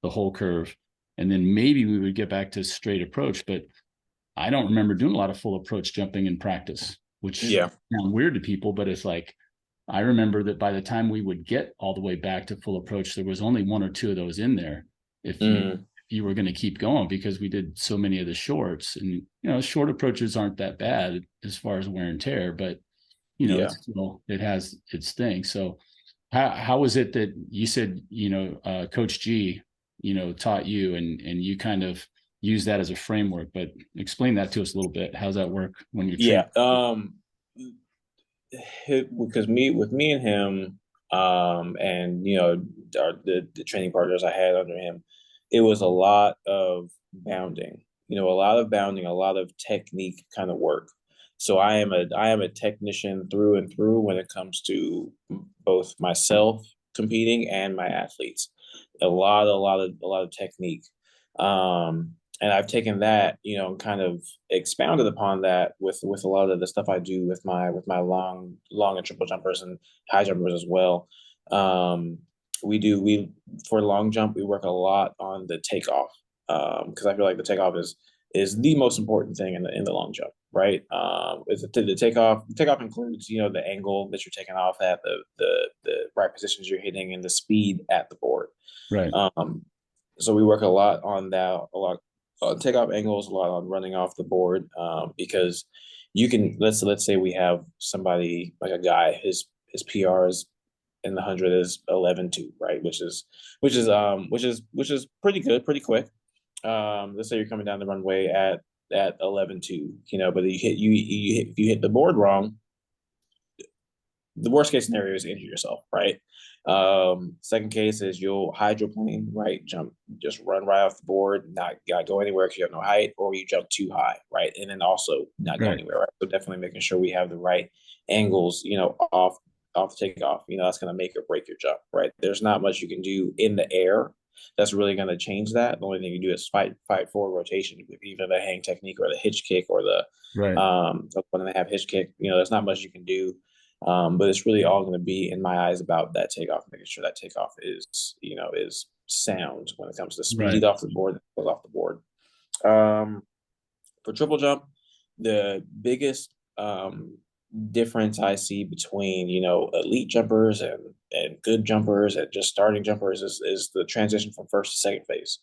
the whole curve. And then maybe we would get back to straight approach, but I don't remember doing a lot of full approach jumping in practice, which Yeah. sounds weird to people, but it's like I remember that by the time we would get all the way back to full approach, there was only 1 or 2 of those in there. Mm. If you were going to keep going because we did so many of the shorts, and short approaches aren't that bad as far as wear and tear, but Yeah. it has its thing. So how was it that you said Coach G taught you and you kind of use that as a framework, but explain that to us a little bit. How's that work when you're training? Yeah. Because me and him, and the training partners I had under him, it was a lot of bounding. A lot of bounding, a lot of technique kind of work. So I am a technician through and through when it comes to both myself competing and my athletes. A lot of technique. And I've taken that, and kind of expounded upon that with a lot of the stuff I do with my long and triple jumpers and high jumpers as well. Um, we for long jump we work a lot on the takeoff, because I feel like the takeoff is the most important thing in the long jump, right? Is the takeoff. The takeoff includes the angle that you're taking off at, the right positions you're hitting, and the speed at the board. Right. So we work a lot on that, a lot on takeoff angles, a lot on running off the board, because you can let's say we have somebody like a guy, his PR is in the 100 is 11.2, right? Which is pretty good, pretty quick. Let's say you're coming down the runway at 11.2, but if you hit the board wrong, the worst case scenario is injure yourself, right? Second case is you'll hydroplane, right? Jump, just run right off the board, not gotta go anywhere because you have no height, or you jump too high, right? And then also not go Right. anywhere, right? So definitely making sure we have the right angles, off the takeoff. That's gonna make or break your jump, right? There's not much you can do in the air that's really gonna change that. The only thing you do is fight forward rotation with either the hang technique or the hitch kick or the Right. 1.5 hitch kick. There's not much you can do, but it's really all going to be, in my eyes, about that takeoff, making sure that takeoff is sound when it comes to speed Right. off the board, goes off the board. For triple jump, the biggest difference I see between elite jumpers and good jumpers and just starting jumpers is the transition from first to second phase.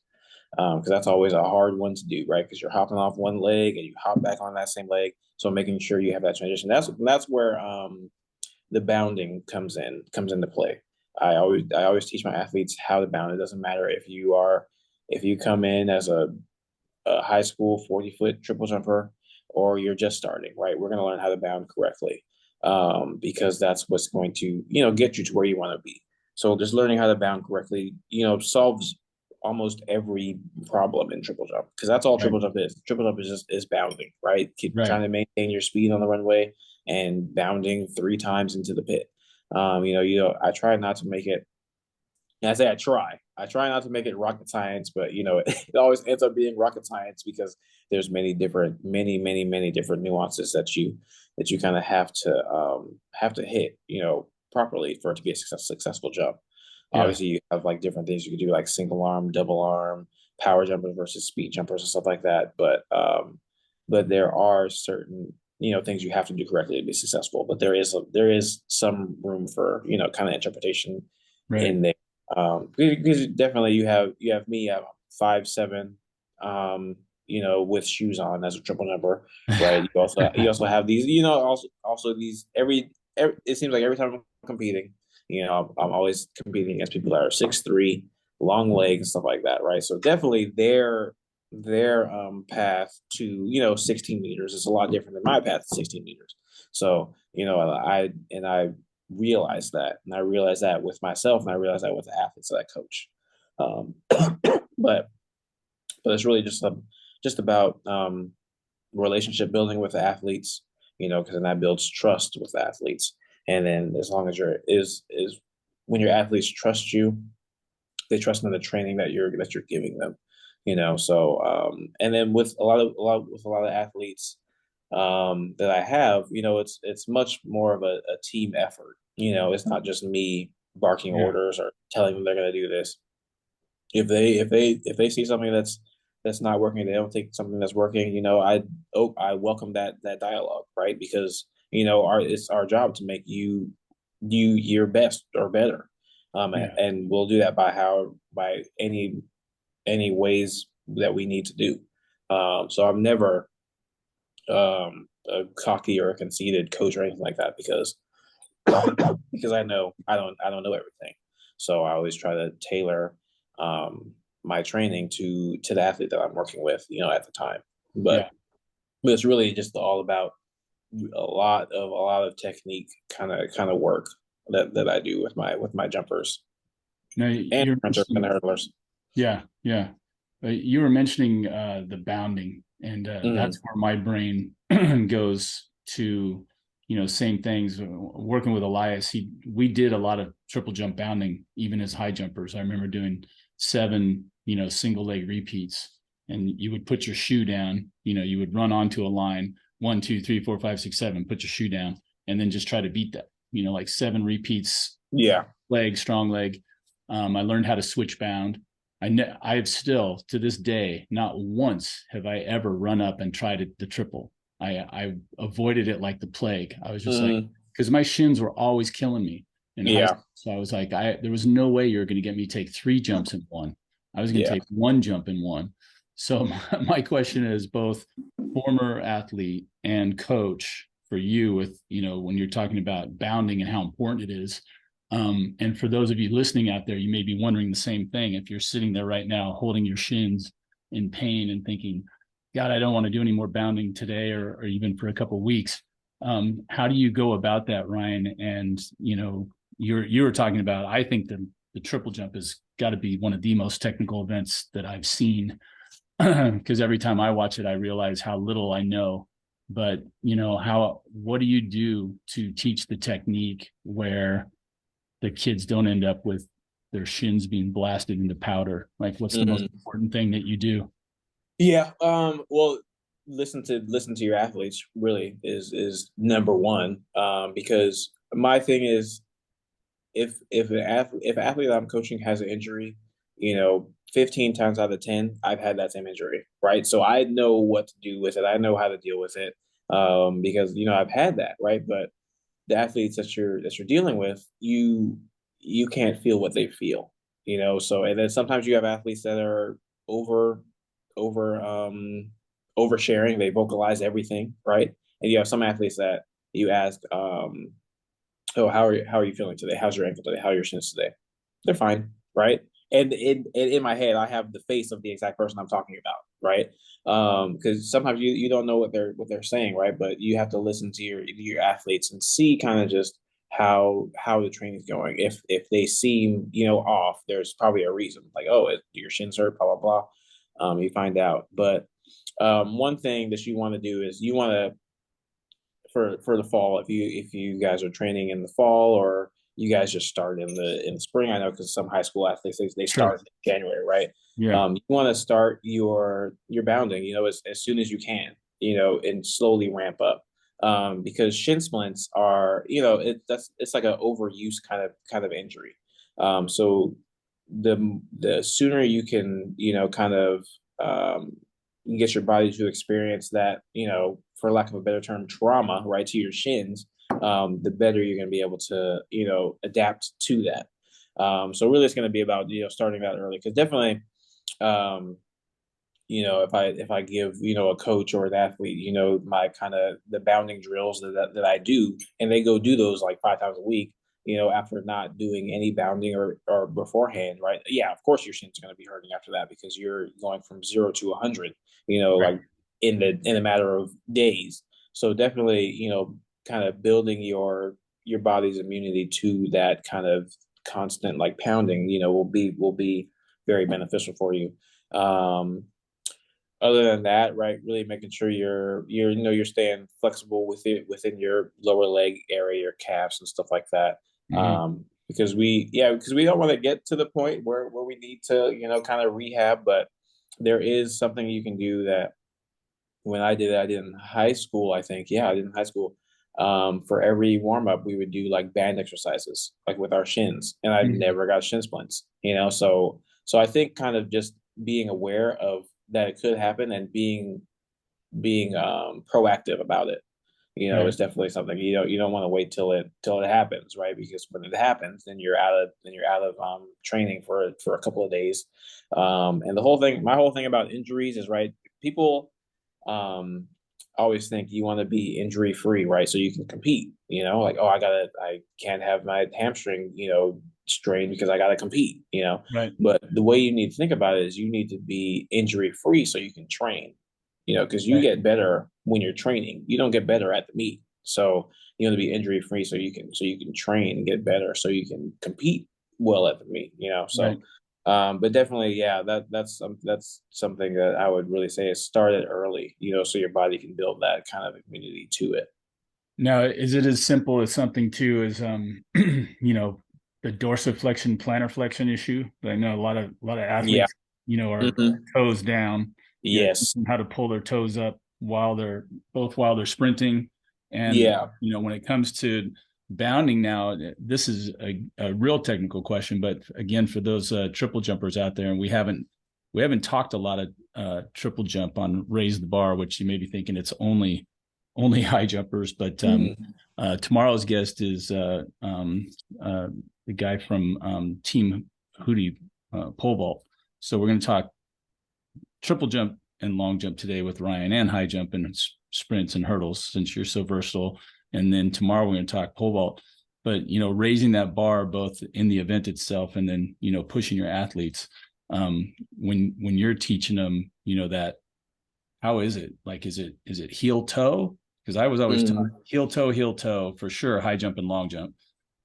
Because that's always a hard one to do, right? Because you're hopping off one leg and you hop back on that same leg. So making sure you have that transition. That's where the bounding comes into play. I always teach my athletes how to bound. It doesn't matter if you come in as a high school 40-foot triple jumper or you're just starting, right? We're going to learn how to bound correctly, because that's what's going to get you to where you want to be. So just learning how to bound correctly, solves almost every problem in triple jump, because that's all Right. triple jump is. Triple jump is bounding, right? Keep Right. trying to maintain your speed on the runway and bounding 3 times into the pit. I try not to make it. And I say I try. I try not to make it rocket science, but it always ends up being rocket science because there's many different nuances that you kind of have to hit, properly for it to be a successful jump. Yeah. Obviously, you have like different things you can do, like single arm, double arm, power jumpers versus speed jumpers and stuff like that. But there are certain things you have to do correctly to be successful. But there is some room for kind of interpretation Right. in there. Because definitely you have me at 5'7", with shoes on as a triple jumper, right? You also have these, also these every it seems like every time I'm competing, I'm always competing against people that are 6'3", long legs and stuff like that, right? So definitely their path to 16 meters is a lot different than my path to 16 meters. So I realize that, and I realize that with myself, and I realize that with the athletes that I coach. But it's really just about relationship building with the athletes, because then that builds trust with the athletes. And then as long as you're is when your athletes trust you, they trust in the training that you're giving them, So and then with a lot of athletes that I have, it's much more of a team effort. It's not just me barking Yeah. orders or telling them they're going to do this. If they see something that's not working, they don't think something that's working. I welcome that dialogue, right? Because it's our job to make you your best or better, Yeah. and we'll do that by any ways that we need to do. So I'm never a cocky or a conceited coach or anything like that because I don't know everything. So I always try to tailor my training to the athlete that I'm working with, at the time. Yeah. But it's really just all about a lot of technique kind of work that I do with my jumpers No, and you're sprinters and mentioning, hurdlers. yeah, yeah. You were mentioning the bounding, and that's Mm, where my brain goes to, same things. Working with Elias, we did a lot of triple jump bounding, even as high jumpers. I remember doing 7, single leg repeats, and you would put your shoe down. You would run onto a line, 1, 2, 3, 4, 5, 6, 7, put your shoe down, and then just try to beat that. Like 7 repeats, yeah. leg, strong leg. I learned how to switch bound. I have still to this day not once have I ever run up and tried the triple. I avoided it like the plague. I was just like, Mm, because my shins were always killing me in high yeah. school. So I was like, there was no way you were going to get me to take 3 jumps in one. I was going to Yeah. take 1 jump in one. So my question is both former athlete and coach for you with, when you're talking about bounding and how important it is. And for those of you listening out there, you may be wondering the same thing. If you're sitting there right now holding your shins in pain and thinking, God, I don't want to do any more bounding today or even for a couple of weeks. How do you go about that, Ryan? And, you were talking about, I think the triple jump has got to be one of the most technical events that I've seen because every time I watch it, I realize how little I know. But, what do you do to teach the technique where the kids don't end up with their shins being blasted into powder? Like, what's the most Mm. important thing that you do? Yeah. Well, listen to your athletes really is number one. Because my thing is if an athlete that I'm coaching has an injury, 15 times out of 10, I've had that same injury, right? So I know what to do with it. I know how to deal with it. Because I've had that, right? But the athletes that you're dealing with, you can't feel what they feel, So and then sometimes you have athletes that are over over oversharing. They vocalize everything, right? And you have some athletes that you ask, oh, how are you feeling today? How's your ankle today? How are your shins today? They're fine, right? And in my head, I have the face of the exact person I'm talking about, right? Because sometimes you don't know what they're saying, right? But you have to listen to your athletes and see kind of just how the training's going. If they seem off, there's probably a reason. Like, oh, your shins hurt, blah blah blah. You find out, but one thing that you want to do is you want to for the fall, if you guys are training in the fall or you guys just start in the spring. I know because some high school athletes they Sure. start in January, right? Yeah. You want to start your bounding, as soon as you can, and slowly ramp up. Because shin splints are, it's like an overuse kind of injury. So the sooner you can, kind of um, get your body to experience that, for lack of a better term, trauma, right, to your shins, the better you're going to be able to, adapt to that. So really, it's going to be about starting that early because definitely, um, if I give a coach or an athlete my kind of the bounding drills that I do and they go do those like 5 times a week after not doing any bounding or beforehand, right? Yeah, of course your shin's going to be hurting after that because you're going from 0 to 100 Right. like in a matter of days. So definitely kind of building your body's immunity to that kind of constant like pounding will be very beneficial for you. um Other than that, right, really making sure you're staying flexible within your lower leg area, your calves and stuff like that. Mm-hmm. because we don't want to get to the point where we need to, kind of rehab, but there is something you can do that when I did in high school, I think. Yeah, I did in high school. For every warm up, we would do like band exercises, like with our shins, and I've Mhm. never got shin splints, so I think kind of just being aware of that it could happen and being proactive about it, Right. is definitely something you don't want to wait till it happens, right? Because when it happens, then you're out of training for a couple of days. And my whole thing about injuries is, right, people um always think you want to be injury free, right? So you can compete, like, oh, I can't have my hamstring, strained because I gotta compete. Right. But the way you need to think about it is you need to be injury free so you can train, because you Right. get better when you're training. You don't get better at the meet. So you want to be injury free so you can train and get better so you can compete well at the meet. Right. So but definitely, yeah, that's something that I would really say is start it early, so your body can build that kind of immunity to it. Now, is it as simple as something too as the dorsiflexion plantar flexion issue? I know a lot of Yeah. athletes, are Hmm. toes down, Yes. teaching how to pull their toes up while they're sprinting. And Yeah. when it comes to bounding now, this is a real technical question, but again, for those triple jumpers out there, and we haven't talked a lot of triple jump on raise the bar, which you may be thinking it's only high jumpers. But Hmm. tomorrow's guest is the guy from Team Hootie pole vault. So we're going to talk triple jump and long jump today with Ryan, and high jump and sprints and hurdles, since you're so versatile. And then tomorrow we're going to talk pole vault. But raising that bar both in the event itself and then pushing your athletes. When you're teaching them, that how is it? Like, is it heel toe? Because I was always taught Hmm. heel toe for sure, high jump and long jump.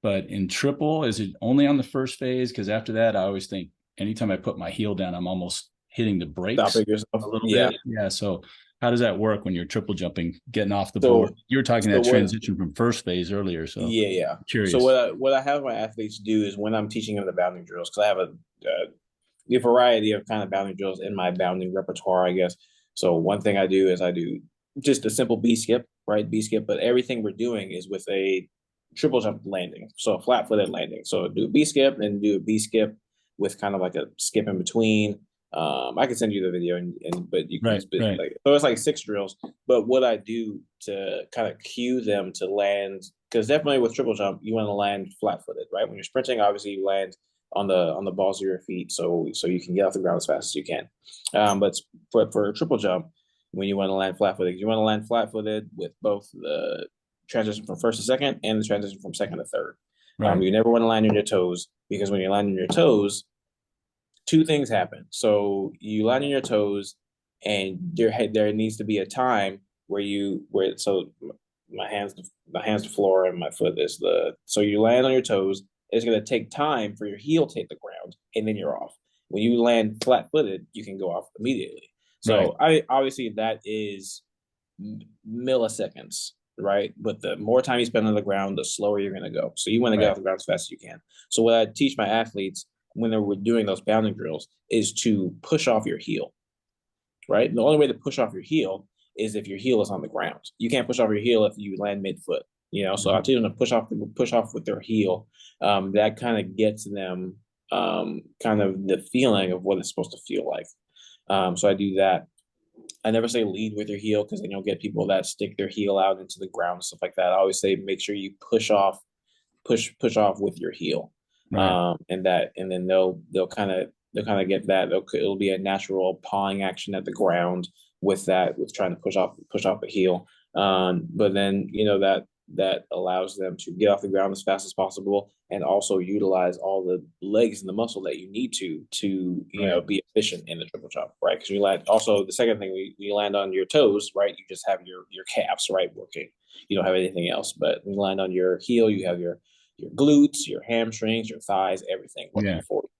But in triple, is it only on the first phase? Because after that, I always think anytime I put my heel down, I'm almost hitting the brakes Stopping yourself. a little Yeah. bit. Yeah. So how does that work when you're triple jumping, getting off the board? So You were talking so that what transition from first phase earlier. So Yeah, yeah. I'm So curious. what I have my athletes do is when I'm teaching them the bounding drills, because I have a variety of kind of bounding drills in my bounding repertoire, I guess. So one thing I do is I do just a simple B skip, right? B skip, but everything we're doing is with a triple jump landing, so a flat footed landing. So do a B skip and do a B skip with kind of like a skip in between. I can send you the video, but you can Right. Right. like, so it's like six drills. But what I do to kind of cue them to land, because definitely with triple jump, you want to land flat footed, right? When you're sprinting, obviously you land on the balls of your feet, so you can get off the ground as fast as you can. But for a triple jump, when you want to land flat footed, you want to land flat footed with both the transition from first to second and the transition from second to third. Right. You never want to land on your toes, because when you land on your toes, two things happen. So you land on your toes, and there needs to be a time where my hands the floor and my foot is the so you land on your toes. It's going to take time for your heel to hit the ground, and then you're off. When you land flat footed, you can go off immediately. Right. So I obviously that is milliseconds, right? But the more time you spend on the ground, the slower you're going to go. So you want to get Right. off the ground as fast as you can. So what I teach my athletes when they're doing those bounding drills is to push off your heel, right? And the only way to push off your heel is if your heel is on the ground. You can't push off your heel if you land midfoot. So I Mhm. teach them to push off with their heel. That kind of gets them kind of the feeling of what it's supposed to feel like. So I do that. I never say lead with your heel, because then you'll get people that stick their heel out into the ground and stuff like that. I always say make sure you push off with your heel, Right. and then they'll kind of get that. It'll be a natural pawing action at the ground with trying to push off the heel. But then that allows them to get off the ground as fast as possible, and also utilize all the legs and the muscle that you need to Right. be efficient in the triple jump, right? Because you land. Also, the second thing, we land on your toes, right? You just have your calves, right, working. You don't have anything else. But when you land on your heel, you have your glutes, your hamstrings, your thighs, everything working Yeah. for you.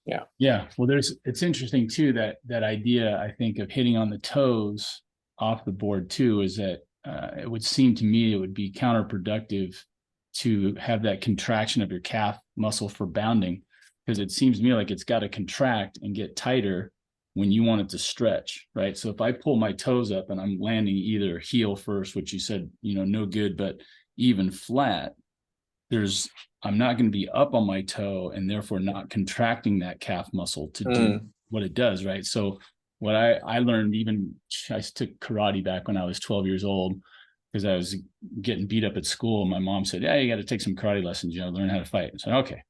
Yeah. Yeah. Well, it's interesting too, that idea, I think, of hitting on the toes off the board too, is that it would seem to me it would be counterproductive to have that contraction of your calf muscle for bounding, because it seems to me like it's got to contract and get tighter when you want it to stretch, right? So if I pull my toes up and I'm landing either heel first, which you said, no good, but even flat, I'm not going to be up on my toe and therefore not contracting that calf muscle to do what it does, right? So what I learned, I took karate back when I was 12 years old, because I was getting beat up at school. My mom said, "Yeah, you got to take some karate lessons, learn how to fight." I said, "Okay."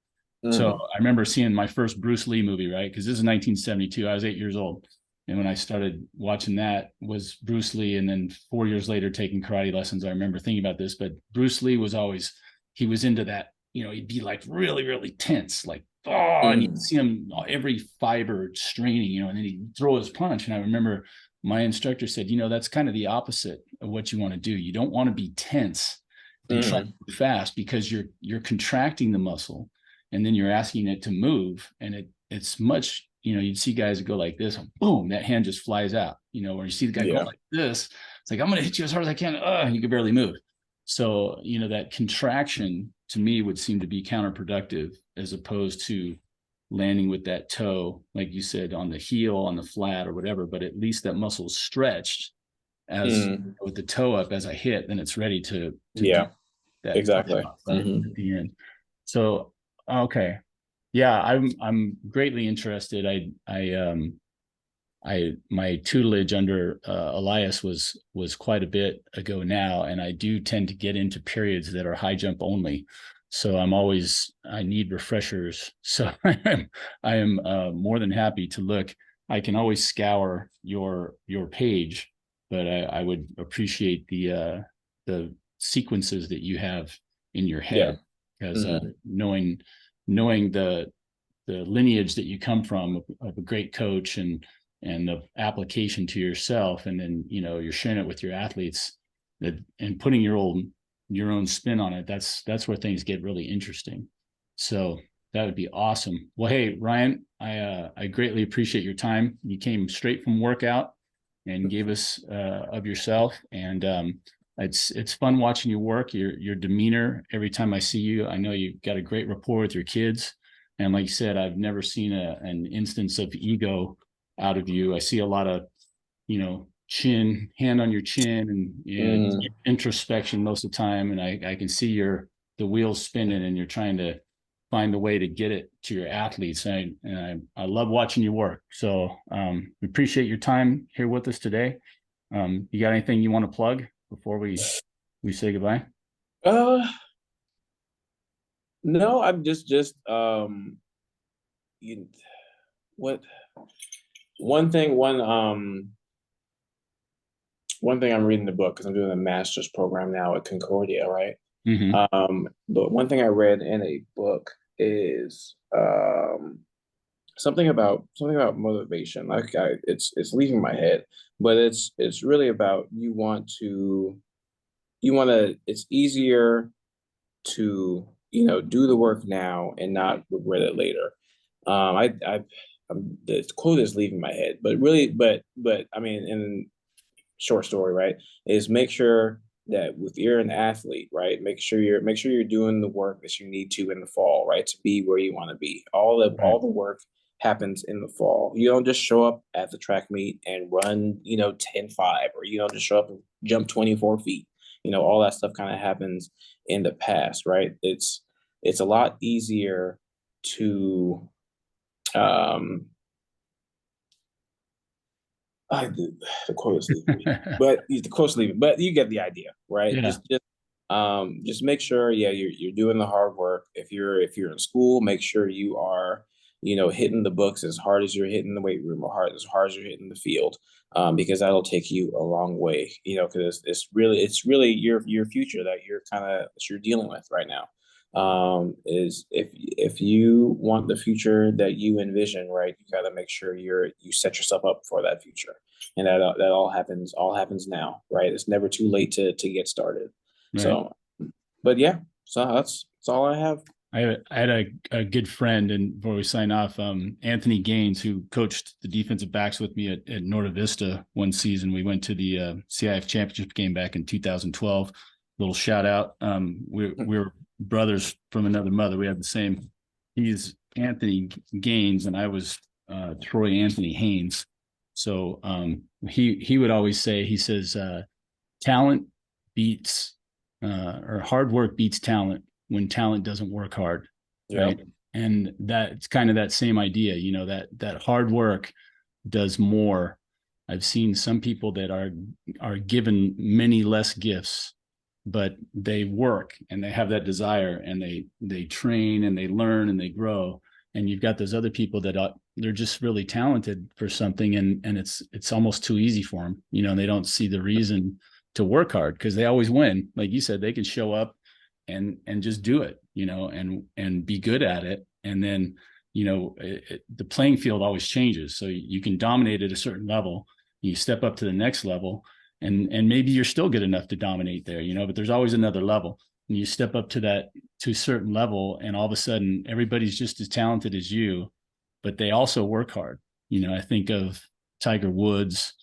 So I remember seeing my first Bruce Lee movie, right? Because this is 1972. I was 8 years old. And when I started watching that was Bruce Lee. And then 4 years later, taking karate lessons, I remember thinking about this. But Bruce Lee he was into that, he'd be like really, really tense, like, and you'd see him every fiber straining, and then he'd throw his punch. And I remember my instructor said, that's kind of the opposite of what you want to do. You don't want to be tense and try to move fast, because you're contracting the muscle and then you're asking it to move. And it's much, you'd see guys that go like this, and boom, that hand just flies out, or you see the guy go like this. It's like, I'm going to hit you as hard as I can. And you can barely move. So, that contraction to me would seem to be counterproductive, as opposed to landing with that toe, like you said, on the heel, on the flat or whatever, but at least that muscle is stretched as with the toe up as I hit, then it's ready to do that. Exactly. At the end. So, okay. Yeah, I'm greatly interested. My tutelage under Elias was quite a bit ago now, and I do tend to get into periods that are high jump only. So I need refreshers. So I am more than happy to look. I can always scour your page, but I would appreciate the sequences that you have in your head, because knowing the lineage that you come from of a great coach and the application to yourself, and then you're sharing it with your athletes, and putting your own spin on it. That's where things get really interesting. So that would be awesome. Well, hey Ryan, I greatly appreciate your time. You came straight from workout and gave us of yourself, and it's fun watching you work. Your demeanor every time I see you, I know you've got a great rapport with your kids, and like you said, I've never seen an instance of ego out of you. I see a lot of, hand on your chin, and introspection most of the time. And I can see the wheels spinning, and you're trying to find a way to get it to your athletes. And I love watching you work. So we appreciate your time here with us today. You got anything you want to plug before we say goodbye? No, I'm just what one thing I'm reading the book, because I'm doing a master's program now at Concordia, right? But one thing I read in a book is something about motivation. Like it's leaving my head, but it's really about it's easier to do the work now and not regret it later. The quote is leaving my head, but really, but I mean, in short story, right, is make sure that if you're an athlete, right, make sure you're doing the work that you need to in the fall, right, to be where you want to be. All the work happens in the fall. You don't just show up at the track meet and run 10-5, or you don't just show up and jump 24 feet. All that stuff kind of happens in the past, right? It's a lot easier to the quote is leaving me, but the quote's leaving. But you get the idea, right? Yeah. Just make sure, you're doing the hard work. If you're in school, make sure you are, hitting the books as hard as you're hitting the weight room, or as hard as you're hitting the field, because that'll take you a long way. Because it's really your future that you're dealing with right now. Is if you want the future that you envision, right, you got to make sure you set yourself up for that future, and that all happens now, right? It's never too late to get started. Right. So, but yeah, so that's all I have. I had a good friend, and before we sign off, Anthony Gaines, who coached the defensive backs with me at Norta Vista one season. We went to the CIF championship game back in 2012. Little shout out. We're brothers from another mother. We have the same. He's Anthony Gaines, and I was Troy Anthony Haynes. So he would always say, he says, talent beats or hard work beats talent when talent doesn't work hard, Yeah. right? And that's kind of that same idea, that hard work does more. I've seen some people that are given many less gifts, but they work and they have that desire and they train and they learn and they grow. And you've got those other people that they're just really talented for something, and it's almost too easy for them, and they don't see the reason to work hard because they always win. Like you said, they can show up and just do it, and be good at it. And then, the playing field always changes. So you can dominate at a certain level. You step up to the next level, and maybe you're still good enough to dominate there, but there's always another level. And you step up to a certain level, and all of a sudden everybody's just as talented as you, but they also work hard. I think of Tiger Woods,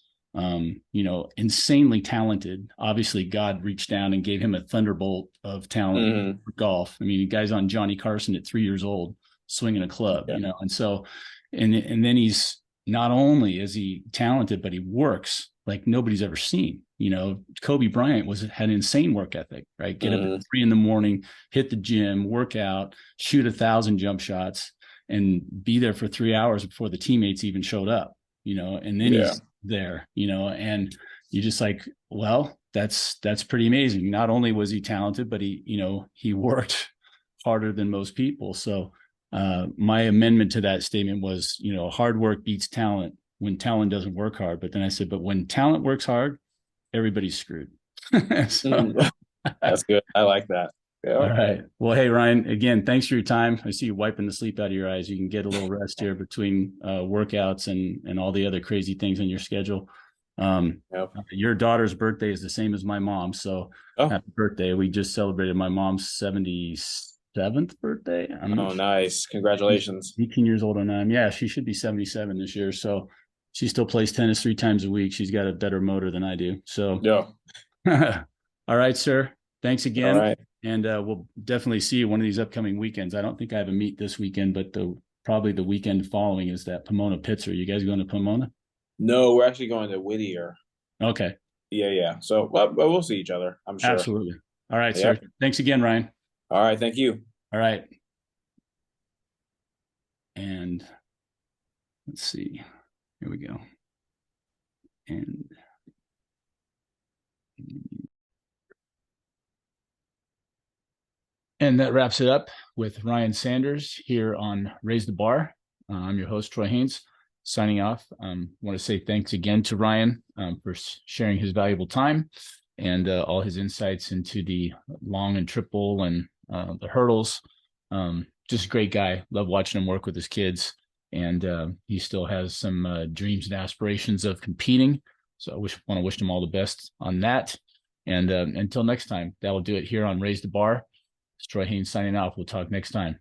insanely talented. Obviously, God reached down and gave him a thunderbolt of talent for golf. I mean, the guy's on Johnny Carson at 3 years old, swinging a club, and so, and then he's not only is he talented, but he works like nobody's ever seen. Kobe Bryant had an insane work ethic, right? Get up at 3 a.m, hit the gym, work out, shoot 1,000 jump shots, and be there for 3 hours before the teammates even showed up. And then he's there, and you're just like, well, that's pretty amazing. Not only was he talented, but he worked harder than most people. So my amendment to that statement was, hard work beats talent when talent doesn't work hard. But then I said, but when talent works hard, everybody's screwed. That's good. I like that. Yeah. All right. Well, hey, Ryan, again, thanks for your time. I see you wiping the sleep out of your eyes. You can get a little rest here between workouts and all the other crazy things in your schedule. Your daughter's birthday is the same as my mom's. So happy birthday. We just celebrated my mom's 77th birthday. Nice. Congratulations. 18 years old on time. Yeah, she should be 77 this year. So she still plays tennis 3 times a week. She's got a better motor than I do. So, all right, sir. Thanks again. All right. And we'll definitely see you one of these upcoming weekends. I don't think I have a meet this weekend, but probably the weekend following is that Pomona Pitzer. You guys going to Pomona? No, we're actually going to Whittier. Okay. Yeah. So we'll see each other, I'm sure. Absolutely. All right, sir. Thanks again, Ryan. All right. Thank you. All right. And let's see. Here we go. And that wraps it up with Ryan Sanders here on Raise the Bar. I'm your host, Troy Haynes, signing off. I want to say thanks again to Ryan for sharing his valuable time and all his insights into the long and triple and the hurdles. Just a great guy. Love watching him work with his kids. And he still has some dreams and aspirations of competing. So I want to wish him all the best on that. And until next time, that'll do it here on Raise the Bar. It's Troy Haynes signing off. We'll talk next time.